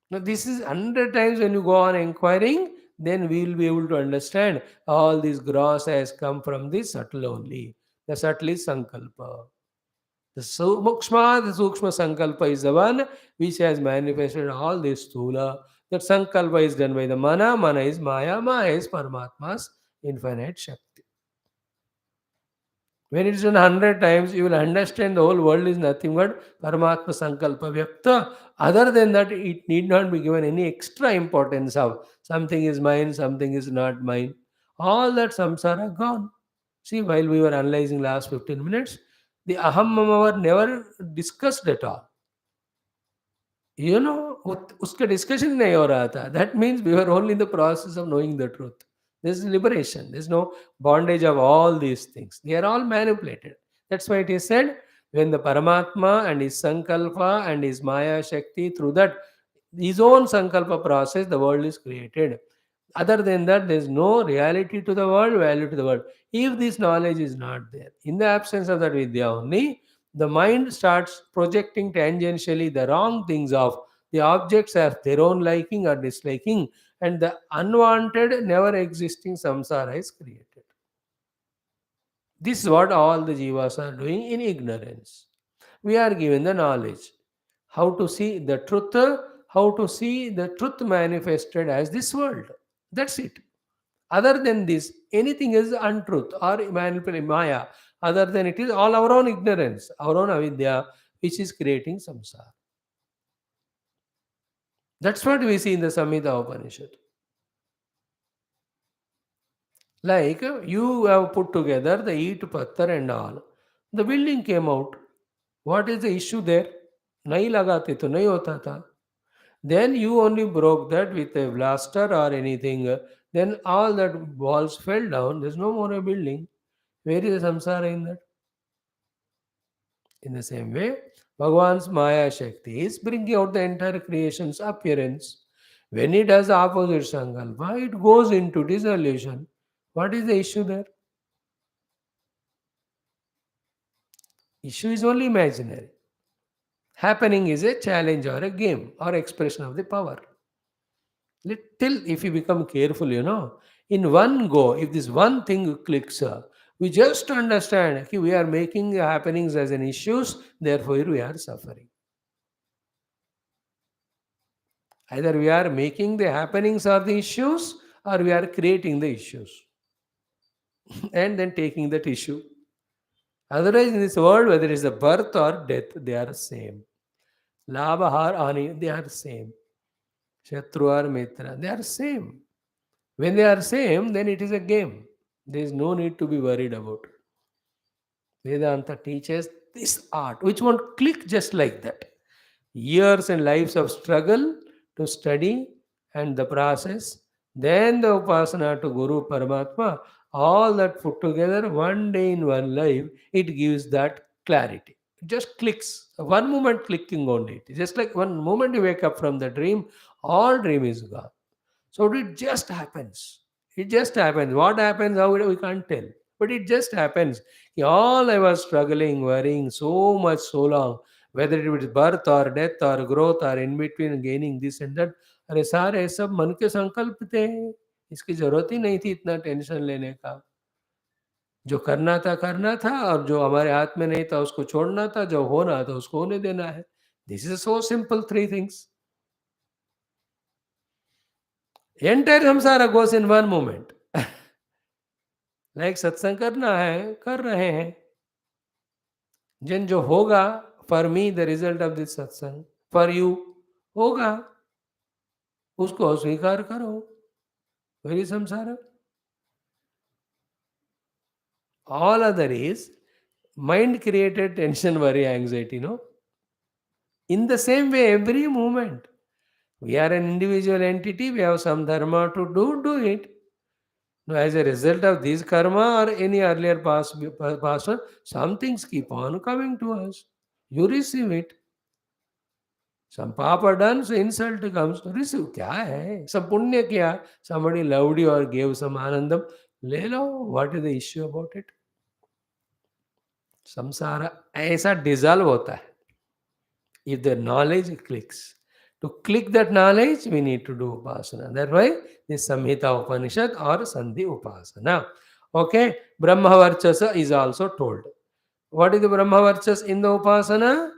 Now, this is 100 times when you go on inquiring, then we will be able to understand all this gross has come from the subtle only. The subtle is Sankalpa. The Sukshma Sankalpa is the one which has manifested all this Sthula. That Sankalpa is done by the Mana. Mana is Maya. Maya is Paramatma's infinite Shakti. When it is done 100 times, you will understand the whole world is nothing but Paramatma Sankalpa Vyakta. Other than that, it need not be given any extra importance of something is mine, something is not mine. All that samsara gone. See, while we were analyzing last 15 minutes, the Aham Mama were never discussed at all. You know, उसका discussion नहीं हो रहा था. That means we were only in the process of knowing the truth. There's liberation. There's no bondage of all these things. They are all manipulated. That's why it is said, when the Paramatma and his Sankalpa and his Maya Shakti, through that, his own Sankalpa process, the world is created. Other than that, there is no reality to the world, value to the world. If this knowledge is not there, in the absence of that Vidya only, the mind starts projecting tangentially the wrong things of the objects as their own liking or disliking, and the unwanted, never existing samsara is created. This is what all the jivas are doing in ignorance. We are given the knowledge how to see the truth, how to see the truth manifested as this world. That's it. Other than this, anything is untruth or manipulation, maya. Other than it is all our own ignorance, our own avidya, which is creating samsara. That's what we see in the Samhita Upanishad. Like you have put together the eat patthar and all. The building came out. What is the issue there? नहीं लगाते तो नहीं होता था. Then you only broke that with a blaster or anything. Then all that walls fell down. There's no more a building. Where is the samsara in that? In the same way, Bhagwan's Maya Shakti is bringing out the entire creation's appearance. When it does opposite Sankalpa, it goes into dissolution. What is the issue there? Issue is only imaginary. Happening is a challenge or a game or expression of the power. Little, if you become careful, in one go, if this one thing clicks, we just understand okay, we are making the happenings as an issues, therefore we are suffering. Either we are making the happenings or the issues, or we are creating the issues and then taking that issue. Otherwise, in this world, whether it is a birth or death, they are same. Labha or ani, they are same. Shatru or mitra, they are same. When they are same, then it is a game. There is no need to be worried about it. Vedanta teaches this art, which won't click just like that. Years and lives of struggle to study and the process, then the upasana to Guru Paramatma, all that put together one day in one life, it gives that clarity. It just clicks. One moment clicking on it. Just like one moment you wake up from the dream, all dream is gone. So it just happens. It just happens. What happens, how we can't tell. But it just happens. All I was struggling, worrying so much, so long, whether it was birth or death or growth or in between gaining this and that, अरे सारे ये सब मन के संकल्प थे. इसकी जरूरत ही नहीं थी इतना टेंशन लेने का. जो करना था और जो हमारे हाथ में नहीं था उसको छोड़ना था, जो होना था उसको होने देना है. This is so simple, three things. Entire samsara goes in one moment. Like सत्संग करना है, कर रहे हैं. जिन जो होगा, for me the result of this सत्संग, फॉर यू होगा, उसको स्वीकार करो. वेरी संसार. All other is mind created tension, worry, anxiety, no? In the same way, every moment, we are an individual entity, we have some dharma to do it. Now, as a result of this karma or any earlier past one, some things keep on coming to us. You receive it. Some papa done, so insult comes. Receive. क्या है? Some punya किया. Somebody loved you or gave some anandam. ले लो. What is the issue about it? संसार ऐसा dissolve होता है. If the knowledge clicks. To click that knowledge, we need to do upasana. That's why this Samhita Upanishad or Sandhi Upasana. Okay, Brahma Varchasa is also told. What is the Brahma Varchas in the Upasana?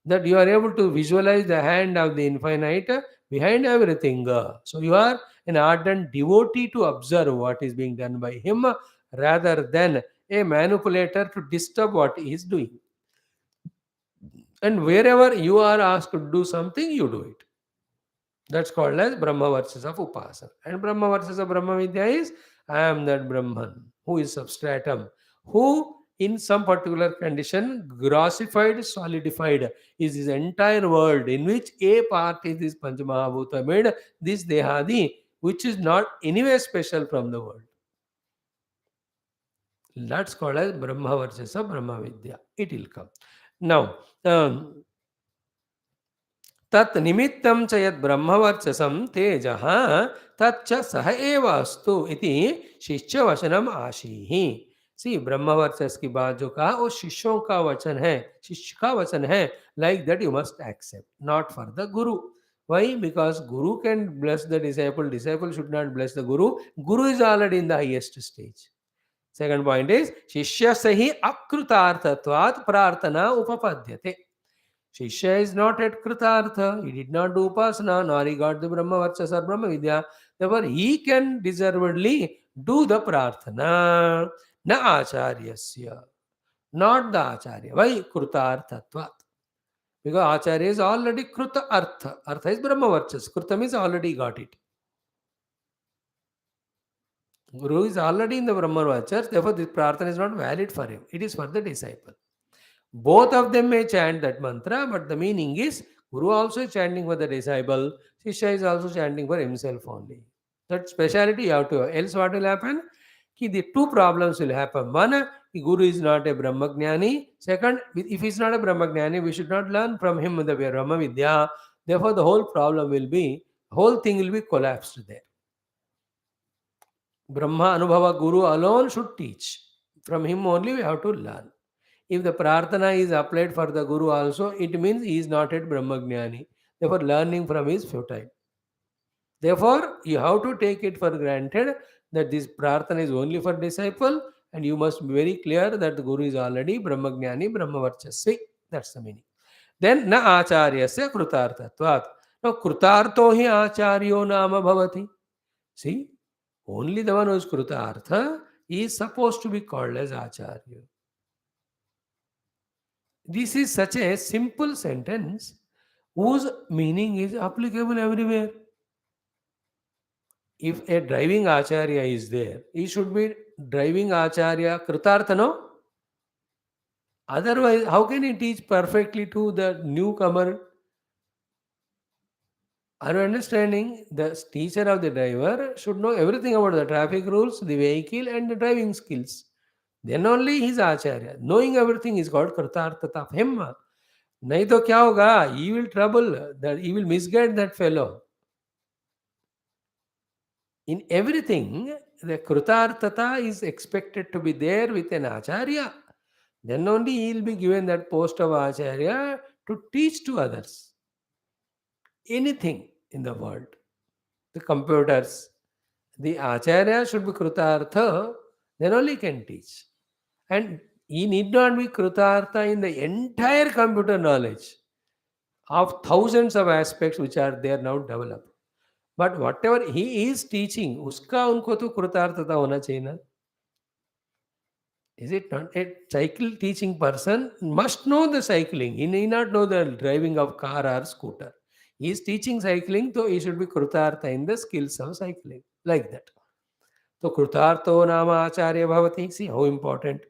That you are able to visualize the hand of the infinite behind everything. So you are an ardent devotee to observe what is being done by him rather than a manipulator to disturb what he is doing. And wherever you are asked to do something, you do it. That's called as Brahma versus of Upasana. And Brahma versus of Brahma Vidya is I am that Brahman who is substratum, who in some particular condition grossified, solidified is this entire world in which a part is this Panchamahabhuta made, this Dehadi, which is not anyway special from the world. That's called as Brahma versus of Brahma Vidya. It will come. Now, तत् निमित्तं च यद् ब्रह्मवर्चसं तेजः तच्च सह एव अस्तु इति शिष्य वचनम आशीहि. सी ब्रह्मवर्चस की बात जो कहा वो शिष्यों का वचन है, शिष्य का वचन है. Like that you must accept, not for the guru. Why? Because Guru can bless the disciple, disciple should not bless the Guru. Guru is already in the highest stage. Second point is Shishya sahi akrutarthatvat prarthana upapadyate. Shishya is not at Kritartha, he did not do Upasana, nor he got the Brahma Varchasa or Brahma Vidya. Therefore, he can deservedly do the Prarthana. Na Acharyasya, not the Acharya. Why? Kritarthatvat. Because Acharya is already Kruta Artha. Artha is Brahma Varchas. Kruta means already got it. Guru is already in the Brahma church, therefore this prarthana is not valid for him. It is for the disciple. Both of them may chant that mantra, but the meaning is Guru also is chanting for the disciple, Shishya is also chanting for himself only. That speciality you have to. Else what will happen? The two problems will happen. One, the Guru is not a Brahmagnani. Second, if he is not a Brahmagnani, we should not learn from him the Brahma Vidya. Therefore, the whole problem will be, whole thing will be collapsed there. Brahma Anubhava Guru alone should teach. From him only we have to learn. If the prarthana is applied for the Guru also, it means he is not yet Brahmagnani. Therefore, learning from him is futile. Therefore, you have to take it for granted that this prarthana is only for disciple, and you must be very clear that the Guru is already Brahmagnani, Brahmavarchasvi. That's the meaning. Then, na acharyasya krutartatvat. Now, krutarto hi acharyo nama bhavati. See, only the one who is krutartha is supposed to be called as acharya. This is such a simple sentence whose meaning is applicable everywhere. If a driving acharya is there, he should be driving acharya kritartha, no? Otherwise, how can he teach perfectly to the newcomer? Are you understanding? The teacher of the driver should know everything about the traffic rules, the vehicle, and the driving skills. Then only he is acharya. Knowing everything is called kritartha of him. नहीं तो क्या होगा? He will trouble, that he will misguide that fellow. In everything, the krutartata is expected to be there with an acharya. Then only he will be given that post of acharya to teach to others. Anything in the world, the computers, the acharya should be krutartha, then only can teach. And he need not be krutartha in the entire computer knowledge of thousands of aspects which are there now developed. But whatever he is teaching, उसका उनको तो कृतार्थता होना चाहिए ना. Is it not? A cycle teaching person must know the cycling. He need not know the driving of car or scooter. He is teaching cycling, so he should be krutartha in the skills of cycling. Like that. So krutartho nama acharya bhavati. See how important.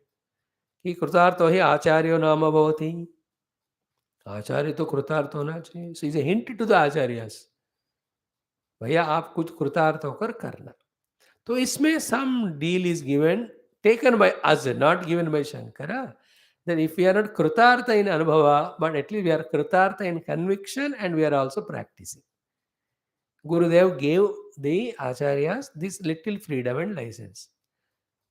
कि कृतार्थ ही आचार्यो नाम भवति. आचार्य तो कृतार्थ होना चाहिए. So is a hint to the acharyas. भैया आप कुछ कृतार्थ होकर करना. तो इसमें some deal is given, taken by us, not given by Shankara. That if we are not kritartha in anubhava, but at least we are kritartha in conviction and we are also practicing. Gurudev gave the acharyas this little freedom and license.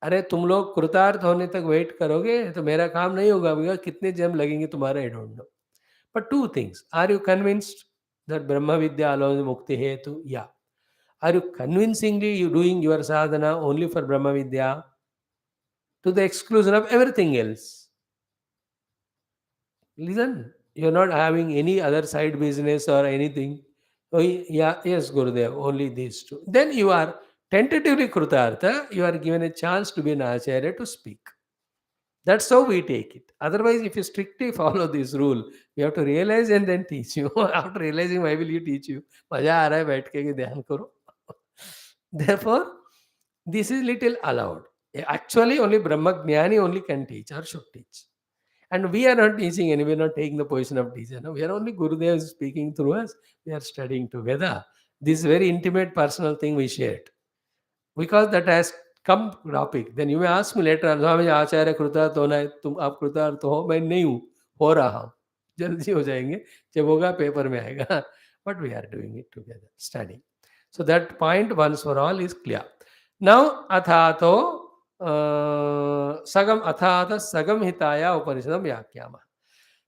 अरे तुम लोग कृतार्थ होने तक wait करोगे तो मेरा काम नहीं होगा भैया, कितने जन्म लगेंगे तुम्हारा, I don't know. But two things, are you convinced that brahma vidya alone mukti hetu? या are you convincingly you doing your sadhana only for Brahma Vidya to the exclusion of everything else? Listen, you're not having any other side business or anything. Oh, yeah, yes, Gurudev, only these two. Then you are tentatively Krutartha, you are given a chance to be an Acharya to speak. That's how we take it. Otherwise, if you strictly follow this rule, you have to realize and then teach you. After realizing, why will you teach you? मजा आ रहा है बैठ के ध्यान करो. Therefore, this is little allowed. Actually, only Brahmagnani only can teach or should teach. And we are not teaching and we are not taking the position of teacher. No, we are only Gurudev is speaking through us. We are studying together. This very intimate personal thing we shared. Because that has come topic. Then you may ask me later, स्वामी आचार्य कृतार्थ होना है, तुम आप कृतार्थ हो, मैं नहीं हूँ, हो रहा हूँ. जल्दी हो जाएंगे, जब होगा पेपर में आएगा. But we are doing it together, studying. So that point once for all is clear. Now, athato sagam athata sagam hitaya upanishadam vyakyama.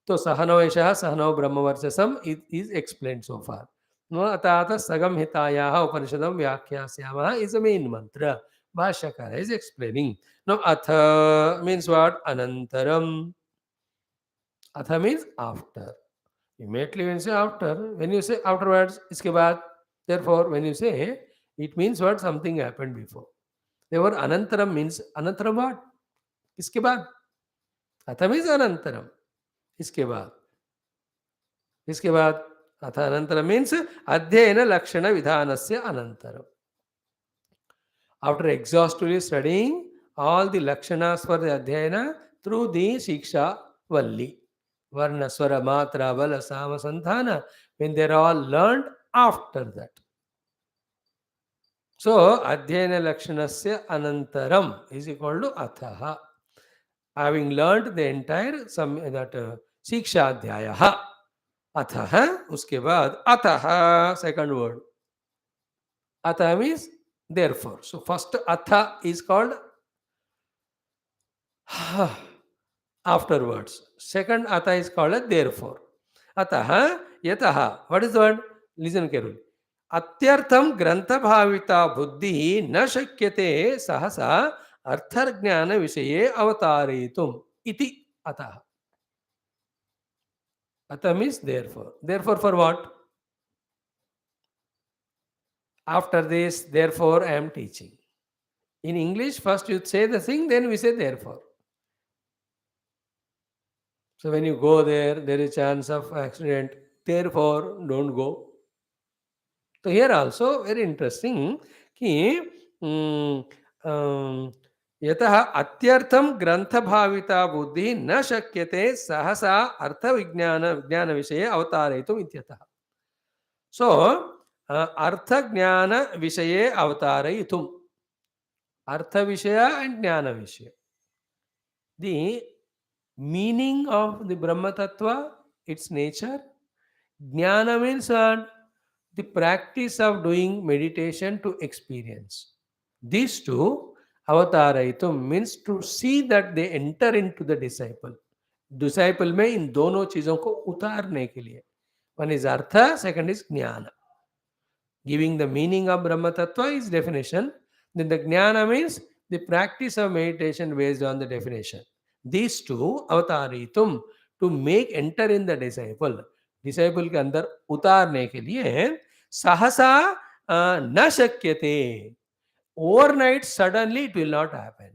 So सहनो एषः सहनो ब्रह्मवर्चसम is explained so far. No atata sagam hitaya upanishadam vyakyasyama is the main mantra. Bhashyakara is explaining. Now atha means what? Anantaram. Atha means after. Immediately when you say after, when you say afterwards, iske baad. Therefore, when you say, it means what? Something happened before. Therefore, anantaram means anantaram what? Iske baad. Atha means anantaram. इसके बाद अथ अनंतरम means अध्ययन लक्षण विधानस्य अनंतरम. After exhaustively studying all the lakshanas for the adhyayana through the Siksha Valli, Varna, Swara, Matra, Bala, Sama, Sandhana, when they're all learned after that. So, Adhyayana Lakshanasya Anantaram is equal to Athaha. Having learned the entire Siksha Adhyayaha, Athaha, uske baad Athaha, second word. Atha means therefore. So, first Atha is called afterwards. Second Atha is called a therefore. Ataha yataha. What is the word? Listen carefully. Atyartham grantha bhavita buddhi na shakyate sahasa artharjnana visaye avataritum iti ataha. Atha means therefore. Therefore for what? After this, therefore I am teaching. In English, first you say the thing, then we say therefore. So when you go there, there is chance of accident. Therefore, don't go. So here also very interesting कि यतः अत्यर्थम ग्रंथ भाविता बुद्धि न शक्यते सहसा अर्थ विज्ञान विषये अवतारयितुम् इत्यतः. So अर्थ ज्ञान विषये अवतारयितुम्, अर्थ विषय and ज्ञान विषय. The meaning of the Brahma Tattva, its nature. Jnana means what? The practice of doing meditation to experience. These two, avataraitum, means to see that they enter into the disciple. Disciple में इन दोनों चीजों को उतारने के लिए. One is artha, second is jnana. Giving the meaning of Brahma Tattva is definition. Then the jnana means the practice of meditation based on the definition. These two, avataritum, to make enter in the disciple. Disciple के अंदर उतारने के लिए सहसा न शक्यते. Overnight, suddenly it will not happen.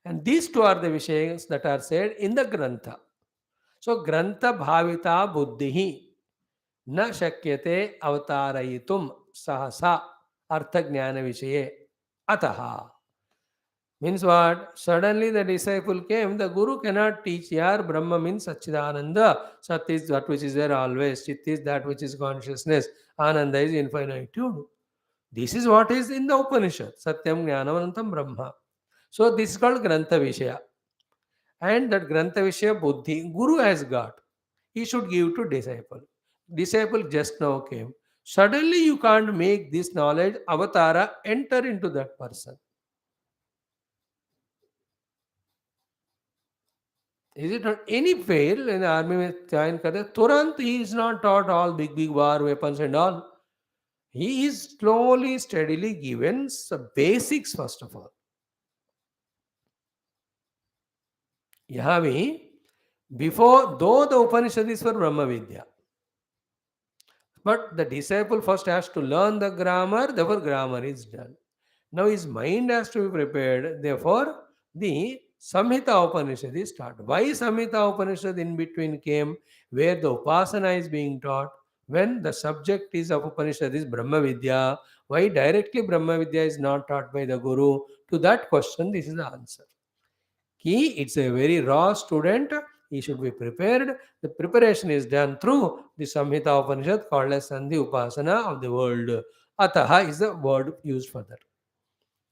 And these two are the vishayas that are said in the grantha. So, grantha bhavita buddhihi न शक्यते अवतारयितुम सहसा अर्थ ज्ञान विषये अतः. Means what? Suddenly the disciple came, the guru cannot teach. Here Brahma means Satchidananda. Sat is that which is there always. Chit is that which is consciousness. Ananda is infinitude. This is what is in the Upanishad. Satyam Jnanam Anantam Brahma. So this is called Grantha Vishaya. And that Grantha Vishaya Buddhi, Guru has got. He should give to disciple. Disciple just now came. Suddenly you can't make this knowledge, avatara, enter into that person. Is it not? Any fail in the army में join करते तुरंत he is not taught all big war weapons and all. He is slowly, steadily given some basics first of all. यहाँ भी before, though the Upanishad is for Brahma Vidya, but the disciple first has to learn the grammar, therefore grammar is done. Now his mind has to be prepared, therefore the Samhita Upanishad is taught. Why Samhita Upanishad in between came, where the Upasana is being taught, when the subject is of Upanishad is Brahma Vidya? Why directly Brahma Vidya is not taught by the Guru? To that question, this is the answer. It's a very raw student, he should be prepared. The preparation is done through the Samhita Upanishad called as Sandhi Upasana of the world. Ataha is the word used for that.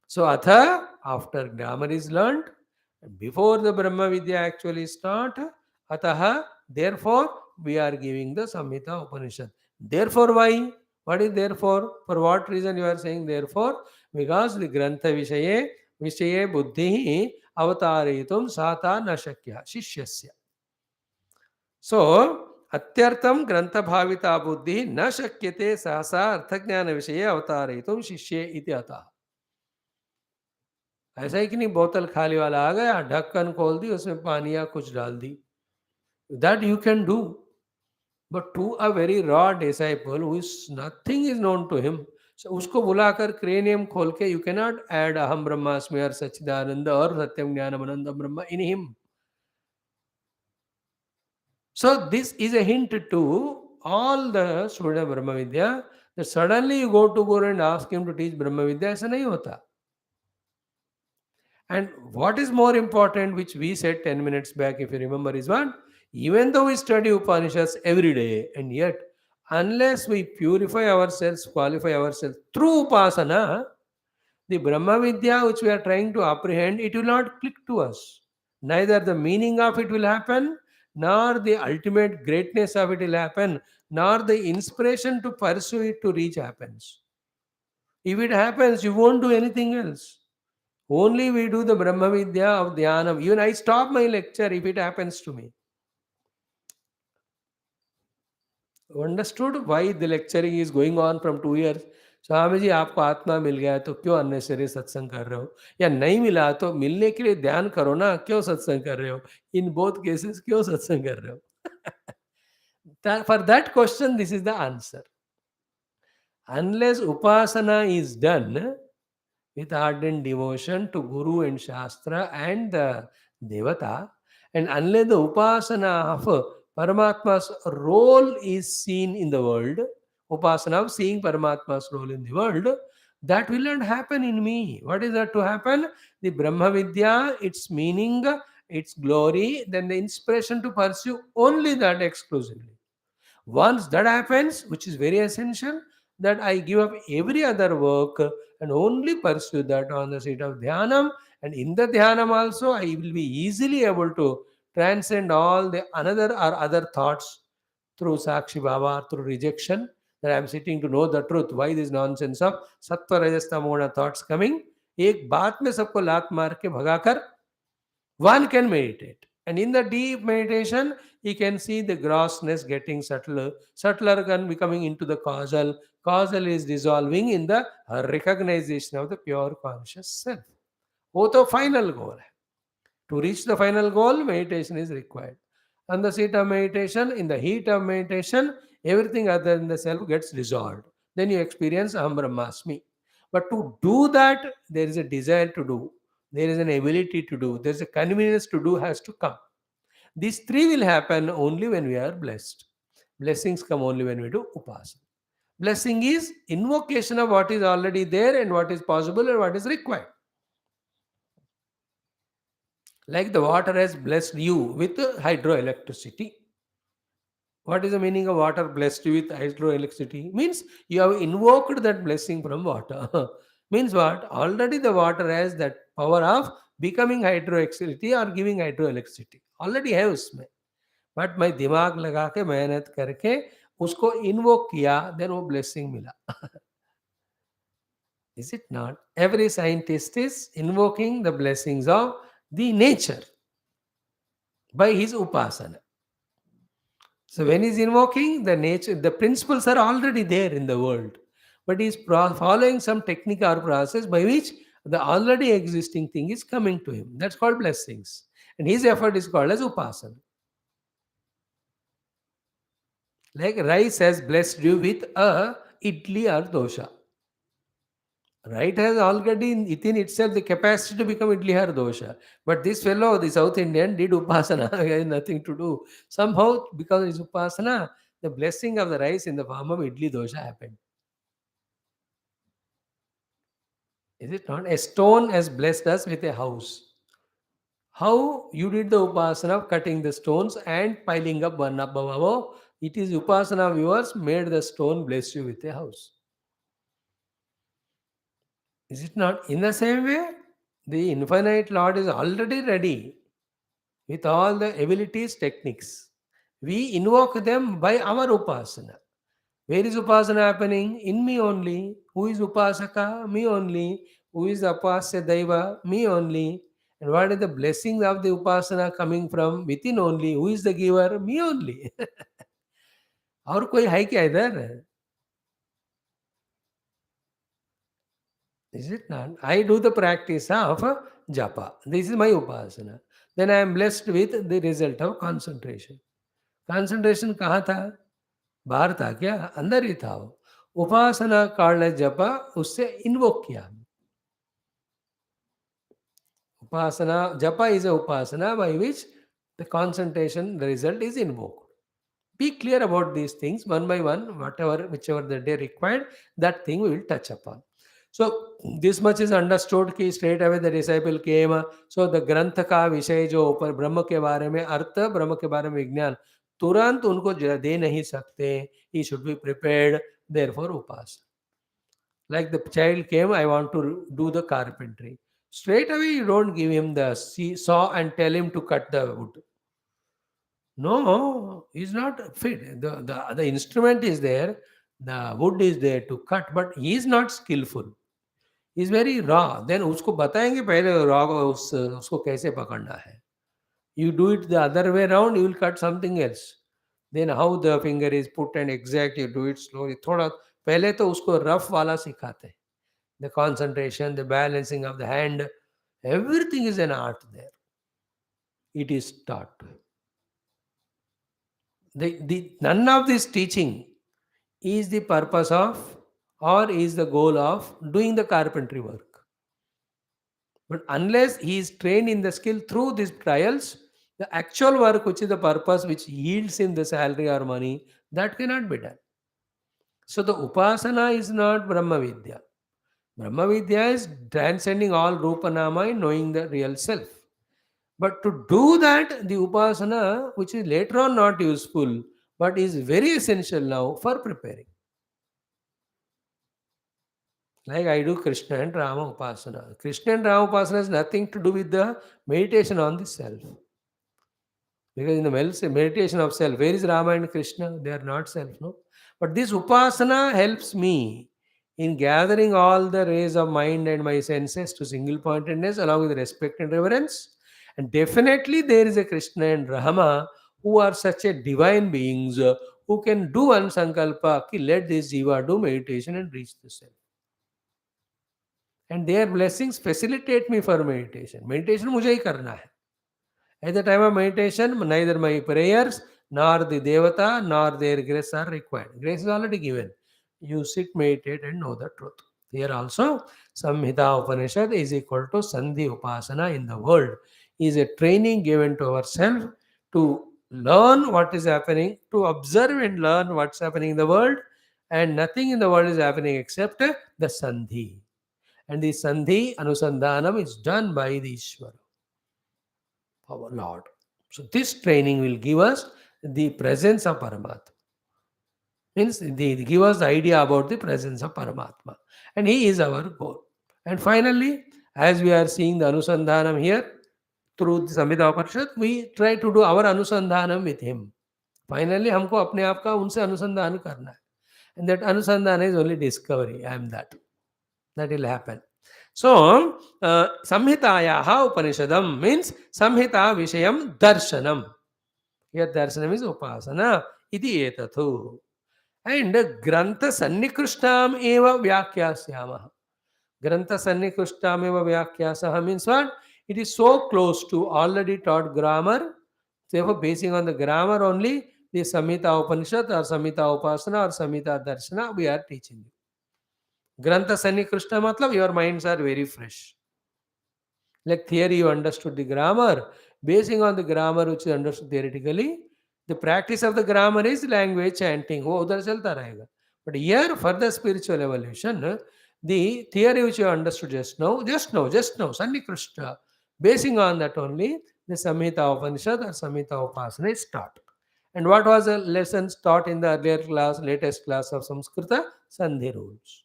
So Atha, after grammar is learnt, before the Brahma Vidya actually start, Ataha, therefore we are giving the Samhita Upanishad. Therefore why? What is therefore? For what reason you are saying therefore? Because the Grantha Vishaye Buddhi Avataritum Sata Nashakya Shishyasya. So, अत्यर्थम ग्रंथ भाविता बुद्धि न शक्यते सहसा अर्थज्ञान विषय अवतारयितुम शिष्ये इति अतः. ऐसा ही कि नहीं, बोतल खाली वाला आ गया, ढक्कन खोल दी, उसमें पानी या कुछ डाल दी. That you can do. But to a very raw disciple who is nothing is known to him, so उसको बुलाकर cranium खोल के you cannot add aham brahmasmi or Sachidananda or Satyam Jnanamananda Brahma in him. So this is a hint to all the students of Brahma Vidya That suddenly you go to Guru and ask him to teach Brahma Vidya, ऐसा नहीं होता. And what is more important, which we said 10 minutes back, if you remember, is one, even though we study Upanishads every day, and yet, unless we purify ourselves, qualify ourselves through Upasana, the Brahma Vidya which we are trying to apprehend, it will not click to us. Neither the meaning of it will happen, nor the ultimate greatness of it will happen, nor the inspiration to pursue it to reach happens. If it happens, you won't do anything else. Only we do the Brahma Vidya of Dhyanam. Even I stop my lecture if it happens to me. Understood why the lecturing is going on from 2 years. Swami ji आपको आत्मा मिल गया है तो क्यों unnecessary सत्संग कर रहे हो, या नहीं मिला तो मिलने के लिए ध्यान करो ना, क्यों सत्संग कर रहे हो, इन बोथ केसेस क्यों सत्संग कर रहे हो. For that question this is the answer. Unless upasana is done with ardent devotion to Guru and Shastra and the Devata, and unless the Upasana of Paramatma's role is seen in the world, Upasana of seeing Paramatma's role in the world, that will not happen in me. What is that to happen? The Brahma Vidya, its meaning, its glory, then the inspiration to pursue only that exclusively. Once that happens, which is very essential, that I give up every other work and only pursue that on the seat of Dhyanam. And in the Dhyanam also, I will be easily able to transcend all the another or other thoughts through Sakshi Baba, through rejection, that I am sitting to know the truth. Why this nonsense of Sattva Rajas Tamoguna thoughts coming? एक बात में सबको लात मार के भगाकर one can meditate. And in the deep meditation, he can see the grossness getting subtler, subtler can becoming into the causal. Causal is dissolving in the recognition of the pure conscious self. वो तो final goal है. To reach the final goal, meditation is required. On the seat of meditation, in the heat of meditation, everything other than the self gets dissolved. Then you experience Aham Brahmasmi. But to do that, there is a desire to do. There is an ability to do. There is a convenience to do has to come. These three will happen only when we are blessed. Blessings come only when we do upasana. Blessing is invocation of what is already there and what is possible and what is required. Like the water has blessed you with hydroelectricity. What is the meaning of water blessed you with hydroelectricity? Means you have invoked that blessing from water. Means what? Already the water has that power of becoming hydroelectricity or giving hydroelectricity. Already है उसमें. But मैं दिमाग लगा के मेहनत करके उसको invoke किया, देन वो ब्लेसिंग मिला. Is it not? Every scientist is invoking the blessings of the nature by his upasana. So when he's invoking the nature, the principles are already there in the world, but he's following some technique or process by which the already existing thing is coming to him. That's called blessings, and his effort is called as upasana. Like rice has blessed you with a idli or dosha. Right has already within itself the capacity to become idli or dosha. But this fellow, the South Indian, did upasana. He has nothing to do. Somehow, because of his upasana, the blessing of the rice in the form of idli dosha happened. Is it not? A stone has blessed us with a house. How you did the upasana of cutting the stones and piling up one above above? It is upasana of yours made the stone bless you with a house. Is it not? In the same way, the infinite Lord is already ready with all the abilities, techniques. We invoke them by our upasana. Where is upasana happening? In me only. Who is upasaka? Me only. Who is apasya daiva? Me only. And what is the blessing of the upasana coming from within only? Who is the giver? Me only. और कोई है क्या इधर? Is it not? I do the practice of japa. This is my upasana. Then I am blessed with the result of concentration. Concentration कहाँ था? बाहर था क्या? अंदर ही था वो. उपासना काल जपा उससे इन्वोक किया. Upasana, japa is a upasana by which the concentration, the result is invoked. Be clear about these things one by one, whatever, whichever the day required, that thing we will touch upon. So this much is understood कि straight away the disciple came. So the ग्रंथ का विषय जो ऊपर ब्रह्म के बारे में अर्थ, ब्रह्म के बारे में विज्ञान तुरंत उनको दे नहीं सकते. He should be prepared. Therefore upas. Like the child came, I want to do the carpentry. Straight away you don't give him the saw and tell him to cut the wood. No, he's not fit. The instrument is there, the wood is there to cut, but he is not skillful. He is very raw. Then उसको बताएंगे पहले raw उसको कैसे पकड़ना है. You do it the other way around, you will cut something else. Then how the finger is put and exact, you do it slowly. थोड़ा पहले तो उसको rough वाला सिखाते हैं. The concentration, the balancing of the hand, everything is an art there. It is taught. None of this teaching is the purpose of or is the goal of doing the carpentry work. But unless he is trained in the skill through these trials, the actual work, which is the purpose, which yields him the salary or money, that cannot be done. So the upasana is not Brahma Vidya. Brahma Vidya is transcending all Rupa Nama and knowing the real self. But to do that, the upasana, which is later on not useful, but is very essential now for preparing. Like I do Krishna and Rama upasana. Krishna and Rama upasana has nothing to do with the meditation on the self. Because in the meditation of self, where is Rama and Krishna? They are not self, no? But this upasana helps me in gathering all the rays of mind and my senses to single pointedness along with respect and reverence. And definitely there is a Krishna and Rama who are such a divine beings who can do one sankalpa, ki let this jiva do meditation and reach the self. And their blessings facilitate me for meditation. Meditation मुझे ही करना है. At the time of meditation, neither my prayers nor the devata nor their grace are required. Grace is already given. You sit, meditate, and know the truth. Here also, SMHITHA Upanishad is equal to Sandhi Upasana in the world. Is a training given to ourselves to learn what is happening, to observe and learn what's happening in the world, and nothing in the world is happening except the Sandhi. And the Sandhi Anusandhanam is done by the Ishvara, our Lord. So this training will give us the presence of Paramatma. Means they give us the idea about the presence of Paramatma. And he is our goal. And finally, as we are seeing the Anusandhanam here, through the Samhita Upanishad, we try to do our Anusandhanam with him. Finally, हमको अपने आप का उनसे अनुसंधान करना है. And that Anusandhana is only discovery. I am that. That will happen. So, Samhitayaha Upanishadam means Samhita Vishayam Darshanam. Here Darshanam is Upasana. Iti etathu. And Grantha Sannikrishtam eva Vyakyasyamaha. Grantha Sannikrishtam eva Vyakyasaha means what? It is so close to already taught grammar. Therefore, basing on the grammar only, the Samhita Upanishad or Samhita Upasana or Samhita Darshana, we are teaching you. Grantha Sannikrishta matlab your minds are very fresh. Like theory you understood the grammar. Basing on the grammar which is understood theoretically, the practice of the grammar is language chanting. वो उधर चलता रहेगा. But here for the spiritual evolution, the theory which you understood just now, Sannikrishta. Basing on that only, the Samhita Upanishad or Samhita Upasana is taught. And what was the lessons taught in the earlier class, latest class of Samskrita? Sandhi rules.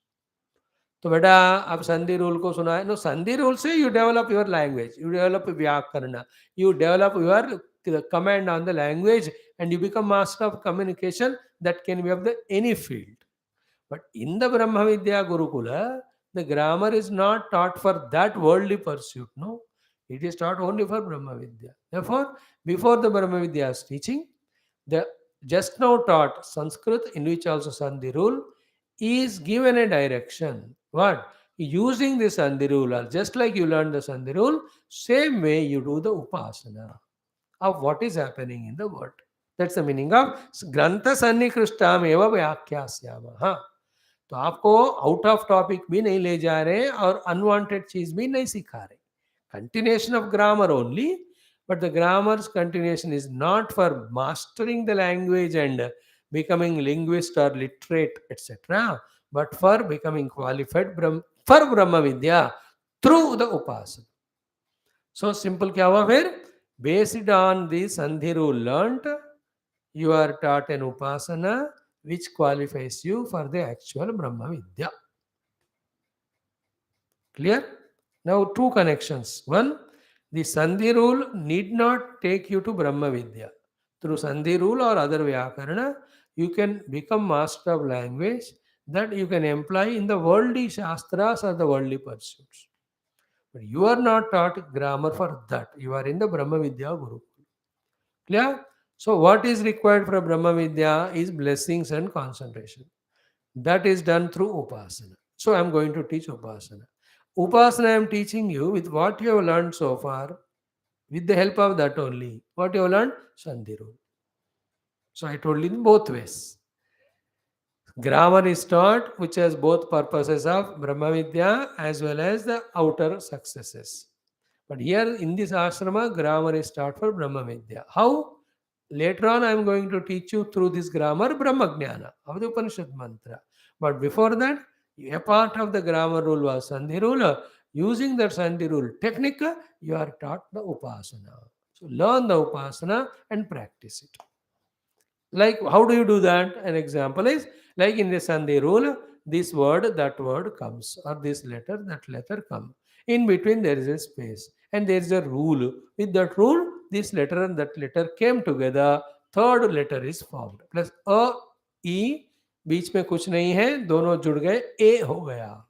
तो बेटा अब संधि rule को सुना है. No sandhi rule से you develop your language, you develop vyakarana, you develop your command on the language and you become master of communication that can be of the any field. But in the Brahma Vidya Gurukula, the grammar is not taught for that worldly pursuit. No, it is taught only for Brahma Vidya. Therefore, before the Brahma Vidya's teaching, the just now taught Sanskrit, in which also Sandhi rule, is given a direction. What? Using the Sandhi rule, or just like you learn the Sandhi rule, same way you do the Upasana of what is happening in the world. That's the meaning of Grantha Sannikrishtam eva Vyakyasyamaha. तो आपको out of topic भी नहीं ले जा रहे और unwanted चीज भी नहीं सिखा रहे. Continuation of grammar only, But the grammar's continuation is not for mastering the language and becoming linguist or literate, etc., but for becoming qualified for Brahma Vidya through the Upasana. So simple क्या हुआ फिर? Based on the Sandhi rule learnt, you are taught an Upasana which qualifies you for the actual Brahma Vidya. Clear? Now two connections. One, the Sandhi rule need not take you to Brahma Vidya. Through Sandhi rule or other Vyakarana, you can become master of language that you can employ in the worldly Shastras or the worldly pursuits. But you are not taught grammar for that. You are in the Brahma Vidya Guru. Clear? So what is required for Brahma Vidya is blessings and concentration. That is done through Upasana. So I am going to teach Upasana. Upasana I am teaching you with what you have learned so far, with the help of that only. What you have learned? Sandhi rule. So I told you in both ways. Grammar is taught, which has both purposes of Brahma Vidya as well as the outer successes. But here in this ashrama, grammar is taught for Brahma Vidya. How? Later on, I am going to teach you through this grammar Brahma Jnana of the Upanishad mantra. But before that, a part of the grammar rule was Sandhi rule. Using that Sandhi rule technique, you are taught the Upasana. So learn the Upasana and practice it. Like, how do you do that? An example is like in the Sandhi rule, this word, that word comes, or this letter, that letter comes. In between, there is a space, and there is a rule. With that rule, this letter and that letter came together. Third letter is formed. Plus a, e, बीच में कुछ नहीं है, दोनों जुड़ गए, ए हो गया.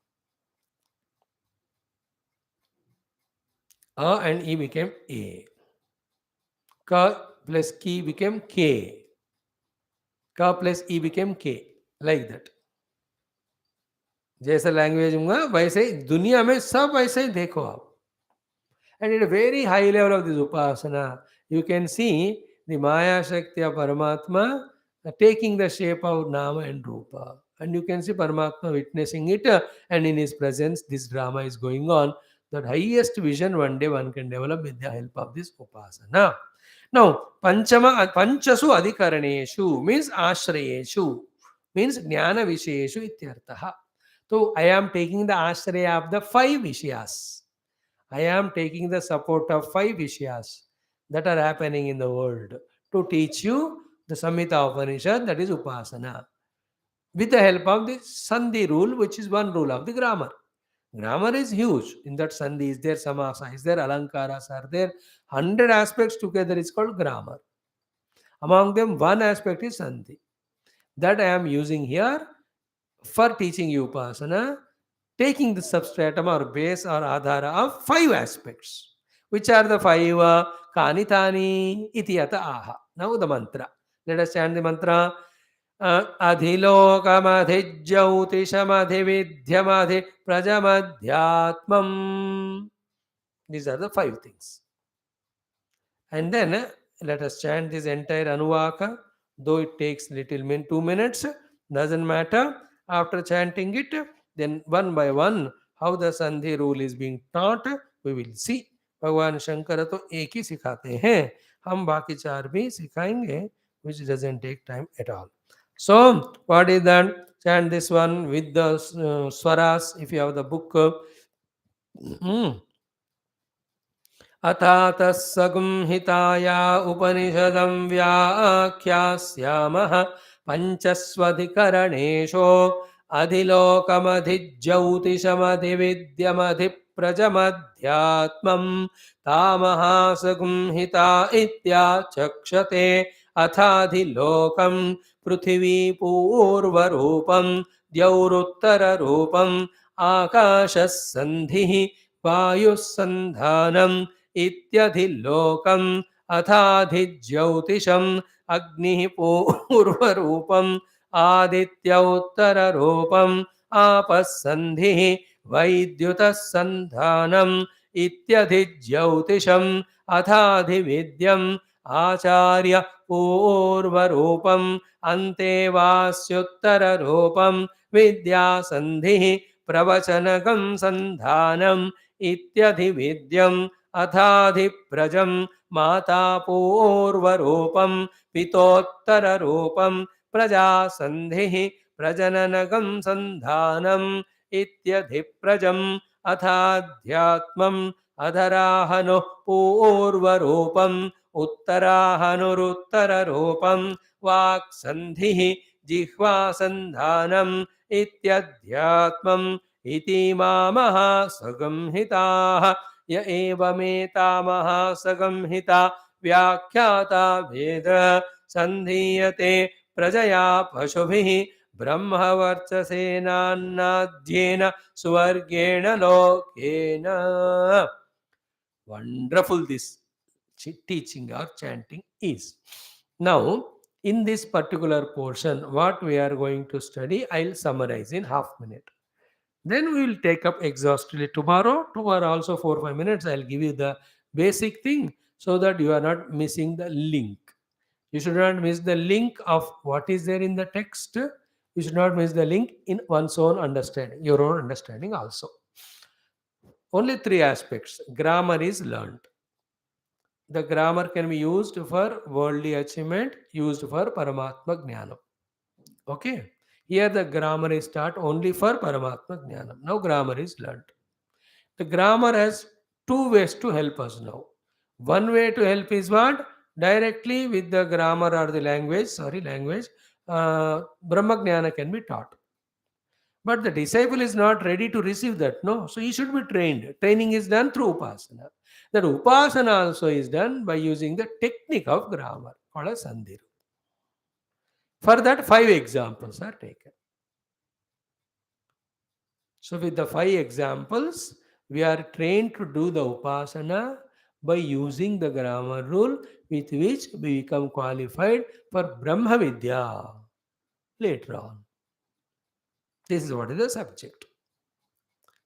A and e became a. Ka plus ki became k. Ka plus e became k. Like that. जैसा लैंग्वेज होगा वैसे ही दुनिया में सब वैसे ही देखो आप. And at a very high level of this upasana, you can see the Maya Shakti of Paramatma taking the shape of Nama and Rupa. And you can see Paramatma witnessing it, and in his presence, this drama is going on. That highest vision one day one can develop with the help of this upasana. Now, panchasu adhikaraneshu means ashrayeshu, means jnana vishayeshu ityartaha. So, I am taking the ashraya of the 5 vishayas. I am taking the support of 5 vishayas that are happening in the world to teach you the Samhita Upanishad, that is Upasana, with the help of the Sandhi rule, which is one rule of the grammar. Grammar is huge. In that Sandhi is there, Samasa is there, Alankaras are there. 100 aspects together is called grammar. Among them, one aspect is Sandhi. That I am using here for teaching you Upasana, taking the substratum or base or adhara of 5 aspects. Which are the 5? Kanitani itiyata aha. Now the mantra. Let us chant the mantra. Adhilokamadhijyautisamadhividhyamadhi prajamadhyatmam. These are the 5 things. And then let us chant this entire Anuvaka, though it takes little 2 minutes, doesn't matter. After chanting it, then one by one, how the Sandhi rule is being taught, we will see. भगवान शंकर तो एक ही सिखाते हैं, हम बाकी 4 भी सिखाएंगे, which doesn't take time at all. So, what is that? Chant this one with the swaras, if you have the book. अथातः संहिताया उपनिषदं व्याख्यास्यामः पञ्चस्वधिकरणेषु अधिलोकमधिज्यौतिषमधिविद्यमधिप्रजमध्यात्मं तामहासंहिता इत्याचक्षते. अथाधिलोकं पृथिवीपूर्वरूपं द्यौरुत्तररूपम् आकाशः सन्धिः वायुस्सन्धानम् इत्यधिलोकम् अथाधिज्योतिषम् अग्निः पूर्वरूपम् आदित्य उत्तररूपम् आपः सन्धिः वैद्युतः सन्धानम् इत्यधिज्योतिषम् अथाधिविद्यम् आचार्य पूर्वरूपम् अन्तेवास्युत्तररूपम् विद्यासन्धिः प्रवचनकं सन्धानम् इत्यधिविद्यम् अथाधिप्रजम् माता पूर्वरूपं पितोत्तररूपं प्रजासन्धिः प्रजननगं सन्धानम् इत्यधिप्रजम् अथाध्यात्मम् अधराहनुः पूर्वरूपम् उत्तराहनुरुत्तररूपं वाक्सन्धिः जिह्वासन्धानम् इत्यध्यात्मम् इति मामः सगंहिताः य एवमेतामः सगंहिता व्याख्याता वेद सन्धीयते प्रजया पशुभिः ब्रह्मवर्चसेनान्नाद्येन स्वर्गेण Loken. Wonderful this teaching or chanting is. Now, in this particular portion, what we are going to study, I'll summarize in half minute. Then we will take up exhaustively tomorrow. Tomorrow also 4 5 minutes. I'll give you the basic thing so that you are not missing the link. You should not miss the link of what is there in the text. You should not miss the link in one's own understanding, your own understanding also. Only three aspects. Grammar is learned. The grammar can be used for worldly achievement, used for Paramatma Jnanam. Okay. Here the grammar is taught only for Paramatma Jnanam. Now grammar is learned. The grammar has two ways to help us now. One way to help is what? Directly with the grammar or the language, Brahma Jnana can be taught. But the disciple is not ready to receive that. No. So he should be trained. Training is done through Upasana. That Upasana also is done by using the technique of grammar called as Sandhi. For that, 5 examples are taken. So with the 5 examples, we are trained to do the Upasana by using the grammar rule with which we become qualified for Brahma Vidya later on. This is what is the subject.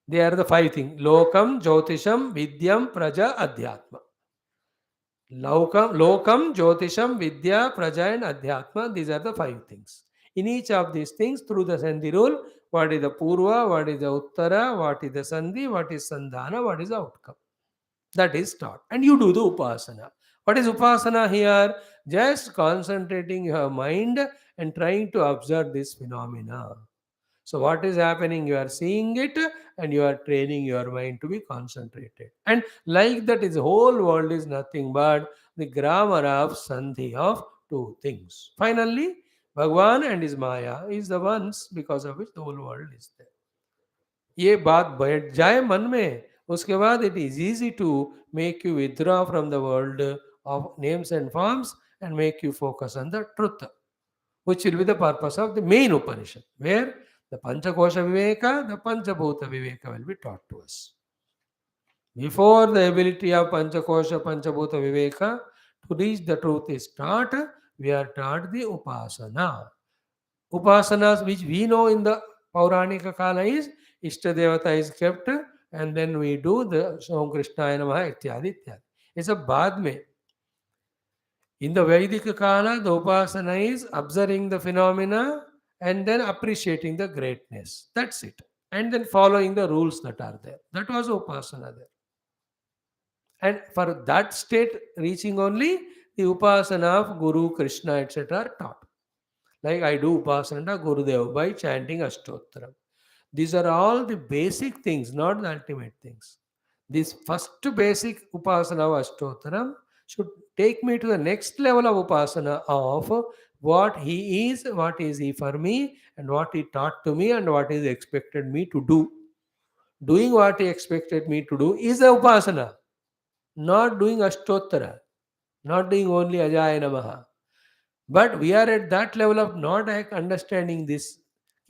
They are the 5 things. Lokam, Jyotisham, Vidyam, Praja, Adhyatma. Lokam, Jyotisham, Vidya, Praja and Adhyatma. These are the 5 things. In each of these things, through the Sandhi rule, what is the Purva, what is the Uttara, what is the Sandhi, what is Sandhana, what is the outcome. That is taught. And you do the Upasana. What is Upasana here? Just concentrating your mind and trying to observe this phenomena. So what is happening? You are seeing it and you are training your mind to be concentrated. And like that, is whole world is nothing but the grammar of Sandhi of 2 things. Finally, Bhagwan and his Maya is the ones because of which the whole world is there. ये बात बैठ जाए मन में, उसके बाद it is easy to make you withdraw from the world of names and forms and make you focus on the truth, which will be the purpose of the main Upanishad, where the Panchakosha Viveka, the Panchabhuta Viveka will be taught to us. Before the ability of Panchakosha, Panchabhuta Viveka to reach the truth is taught, we are taught the Upasana. Upasanas which we know in the Pauranika Kala is Ishtadevata is kept and then we do the Om Krishnaya Namaha Ityadi Ityadi. It's a Baad mein. In the Vedic Kala, the Upasana is observing the phenomena and then appreciating the greatness. That's it. And then following the rules that are there. That was Upasana there. And for that state reaching only, the Upasana of Guru, Krishna, etc. are taught. Like I do Upasana Gurudev by chanting Ashtottaram. These are all the basic things, not the ultimate things. This first basic Upasana of Ashtottaram should take me to the next level of Upasana of what he is, what is he for me, and what he taught to me, and what is expected me to do. Doing what he expected me to do is the Upasana. Not doing Ashtottara. Not doing only Ajaya Namaha. But we are at that level of not understanding this.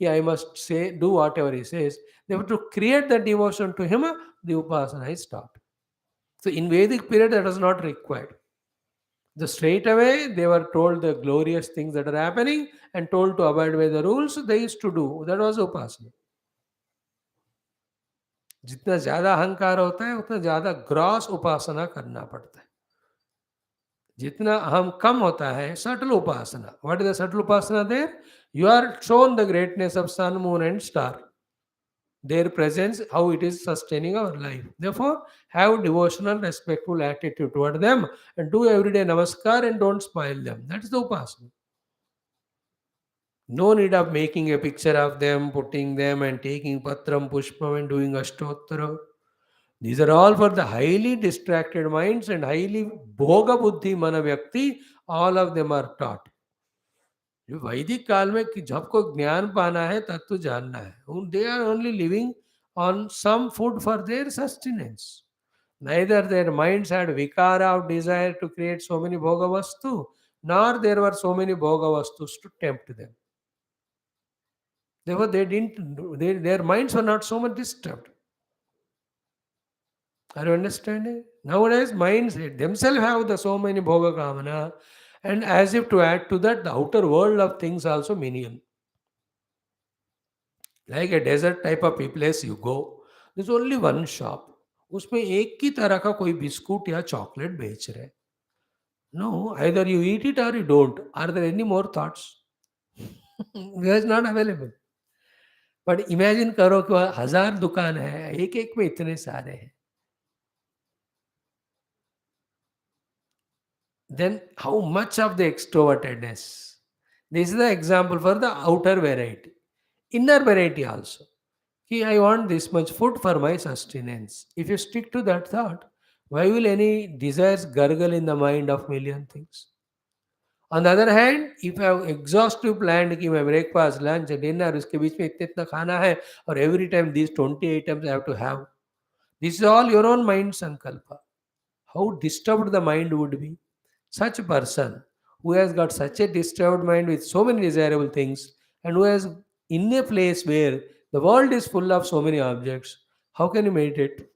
I must say, do whatever he says. They have to create that devotion to him, the Upasana is taught. So in Vedic period, that was not required. The straight away, they were told the glorious things that are happening and told to abide by the rules they used to do. That was Upasana. जितना ज़्यादा अहंकार होता है उतना ज़्यादा gross उपासना करना पड़ता है. जितना अहम कम होता है, subtle upasana. What is the subtle upasana there? You are shown the greatness of sun, moon and star. their presence, how it is sustaining our life. Therefore, have devotional, respectful attitude toward them and do everyday namaskar and don't spoil them. That is the upasana. No need of making a picture of them, putting them and taking patram, pushpam and doing ashtottara. These are all for the highly distracted minds and highly bhoga buddhi mana vyakti. All of them are taught. जो वैदिक काल में कि सबको ज्ञान पाना है तत्व जानना है, they are only living on some food for their sustenance. Neither their minds had vikara of desire to create so many bhoga vastu, nor there were so many bhoga vastus to tempt them. Therefore, they didn't. Their minds were not so much disturbed. Are you understanding? Nowadays, minds themselves have the so many bhoga kamana, and as if to add to that, the outer world of things also minion. Like a desert type of place you go, there's only one shop. उसमें एक ही तरह का कोई biscuit या chocolate बेच रहे. No, either you eat it or you don't. Are there any more thoughts? It is not available. But imagine करो कि वहाँ 1000 दुकान है, एक एक में इतने सारे हैं. Then how much of the extrovertedness? This is the example for the outer variety. Inner variety also. Ki, I want this much food for my sustenance. If you stick to that thought, why will any desires gurgle in the mind of million things? On the other hand, if you have exhaustive planned कि मैं breakfast, lunch, dinner, उसके बीच में इतना इतना खाना है और every time these 20 items I have to have, this is all your own mind sankalpa. How disturbed the mind would be. Such a person who has got such a disturbed mind with so many desirable things and who has in a place where the world is full of so many objects, how can you meditate?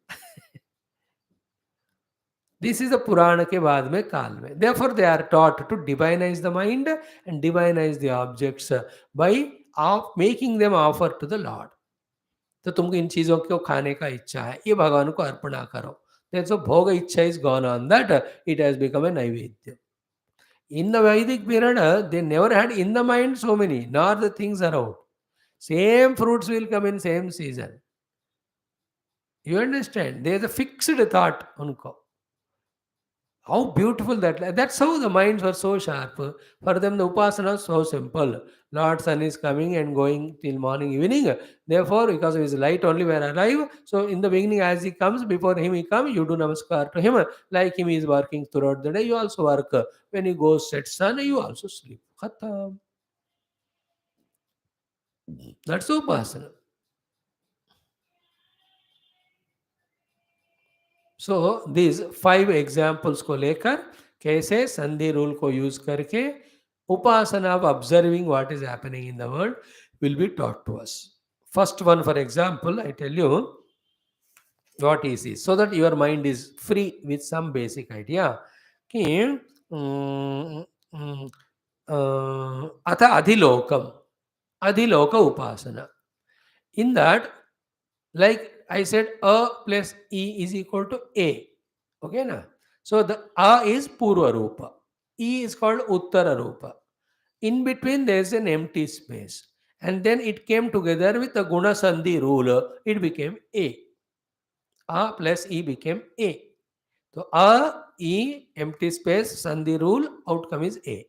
This is the Purana के बाद में काल में. Therefore, they are taught to divinize the mind and divinize the objects by making them offer to the Lord. तो तुमको इन चीज़ों को खाने का इच्छा है, ये भगवान को अर्पणा करो. Then so bhoga ichha is gone on that, it has become a naivedya. In the Vedic period, they never had in the mind so many, nor the things around. Same fruits will come in same season. You understand? There is a fixed thought. Unko. How beautiful that. That's how the minds were so sharp. For them, the upasana was so simple. Lord Sun is coming and going till morning, evening. Therefore, because of his light only we are alive. So in the beginning, as he comes, before him he comes, you do namaskar to him. Like him, he is working throughout the day. You also work. When he goes set sun, you also sleep. Khatam. That's upasana. So this 5 examples को लेकर कैसे संधि rule को use करके upasana of observing what is happening in the world will be taught to us. First one for example I tell you what is this so that your mind is free with some basic idea कि अथ अधिलोकम अधिलोक उपासना. In that like I said, A plus E is equal to A. Okay, na? So the A is Purva Rupa. E is called Uttara Rupa. In between there is an empty space. And then it came together with the Guna Sandhi rule. It became A. A plus E became A. So A, E, empty space, Sandhi rule, outcome is A.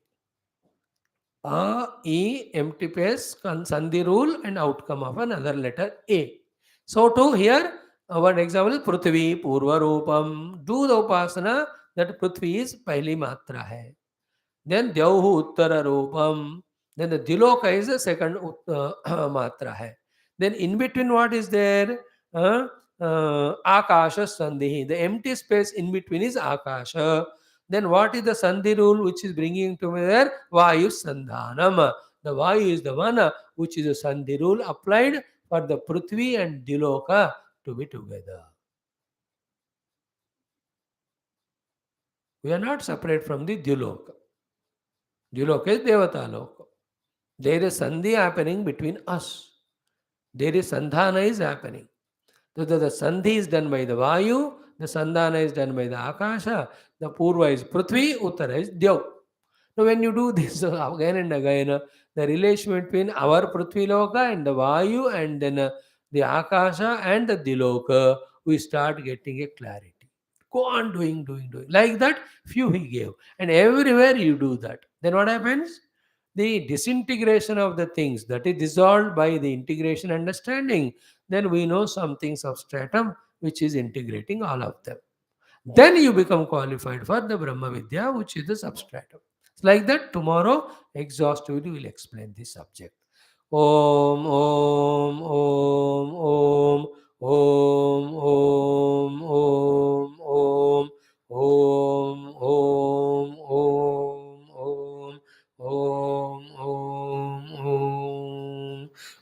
A, E, empty space, Sandhi rule, and outcome of another letter A. So to here, one example is Prithvi Purva Rupam. Do the upasana that Prithvi is Pahli Matra hai. Then Dyauhu Uttara Rupam. Then the Diloka is the second Matra hai. Then in between what is there? Akasha Sandhi. The empty space in between is Akasha. Then what is the Sandhi rule which is bringing together? Vayu Sandhanam. The Vayu is the one which is a Sandhi rule applied for the Prithvi and Diloka to be together. We are not separate from the Diloka. Diloka is Devata Loka. There is Sandhi happening between us. There is Sandhana is happening. So the Sandhi is done by the Vayu, the Sandhana is done by the Akasha, the Purva is Prithvi, Uttara is Dev. Now when you do this again and again, the relation between our Prithvi Loka and the Vayu and then the Akasha and the Diloka, we start getting a clarity. Go on doing, doing, doing. Like that, few he gave. And everywhere you do that. Then what happens? The disintegration of the things that is dissolved by the integration understanding. Then we know something substratum which is integrating all of them. Then you become qualified for the Brahma Vidya, which is the substratum. Like that, tomorrow exhaustively will explain this subject. Om, Om, Om, Om, Om, Om, Om, Om, Om, Om, Om, Om, Om,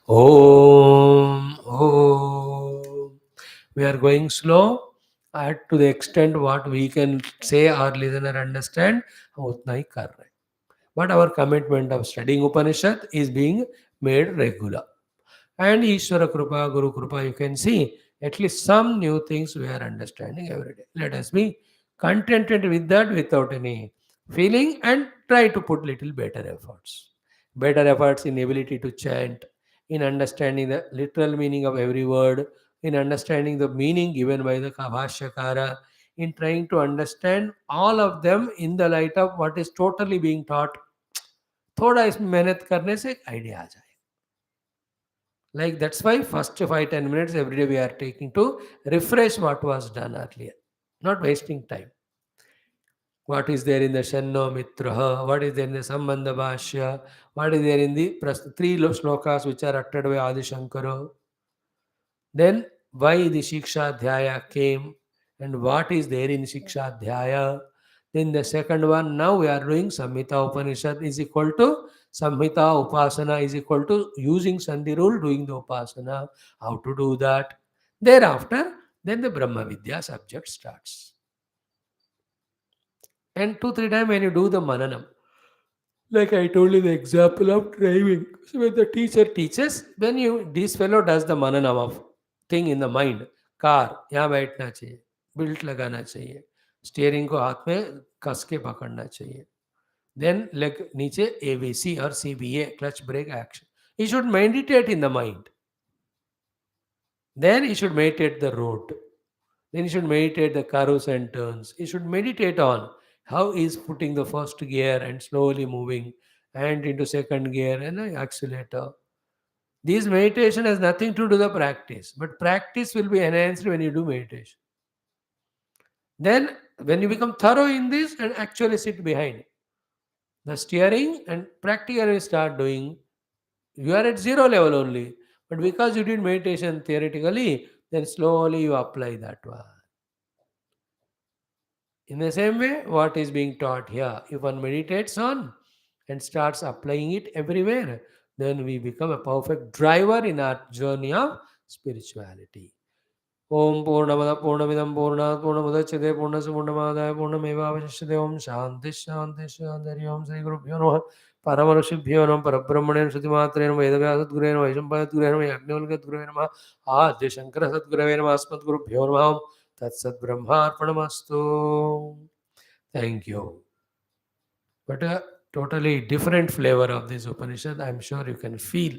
Om, Om, Om. We are going slow to the extent what we can say our listener understand, हम उतना ही कर रहे हैं. But our commitment of studying Upanishad is being made regular. And Ishvara Krupa, Guru Krupa, you can see at least some new things we are understanding every day. Let us be contented with that without any feeling and try to put little better efforts. Better efforts in ability to chant, in understanding the literal meaning of every word, in understanding the meaning given by the Bhashyakara, in trying to understand all of them in the light of what is totally being taught. थोड़ा इसमें मेहनत करने से एक idea आ जाए. Like that's why first 5-10 minutes every day we are taking to refresh what was done earlier, not wasting time. What is there in the Shanno Mitraha, what is there in the Sambandha Bhashya, what is there in the three shlokas which are uttered by Adi Shankara. Then why the Siksha Dhyaya came and what is there in Siksha Dhyaya. Then the second one, now we are doing Samhita Upanishad is equal to Samhita Upasana is equal to using Sandhi rule, doing the Upasana. How to do that? Thereafter, then the Brahma Vidya subject starts. And 2-3 times when you do the Mananam, like I told you the example of driving. So when the teacher teaches, when you this fellow does the mananam of thing in the mind, car यहाँ बैठना चाहिए, belt लगाना चाहिए, steering को हाथ में कस के पकड़ना चाहिए, then leg नीचे ABC or CBA clutch brake action. He should meditate in the mind. Then he should meditate the road. Then he should meditate the curves and turns. He should meditate on how he is putting the first gear and slowly moving and into second gear and the accelerator. This meditation has nothing to do with the practice, but practice will be enhanced when you do meditation. Then when you become thorough in this and actually sit behind the steering and practically start doing, you are at zero level only. But because you did meditation theoretically, then slowly you apply that one. In the same way, what is being taught here, if one meditates on and starts applying it everywhere, then we become a perfect driver in our journey of spirituality. Om Purnamada Purnamidam Purnat Purnamudachide Purnasa Purnamadaya Purnamevavashishade Om Shanti Shanti Shanti Om Sri Guru Bhyo Namaha Paramanushibhyo Namaha Parabrahmane Shrutimatre Namaha Vedavyasa Gurave Namaha Vaishampayanat Gurave Namaha Yajnavalkya Gurave Namaha Adya Shankara Sat Gurave Namaha Asmat Guru Bhyo Namaha Tat Sat Brahmarpanamastu. Thank you. But a totally different flavor of this Upanishad, I'm sure you can feel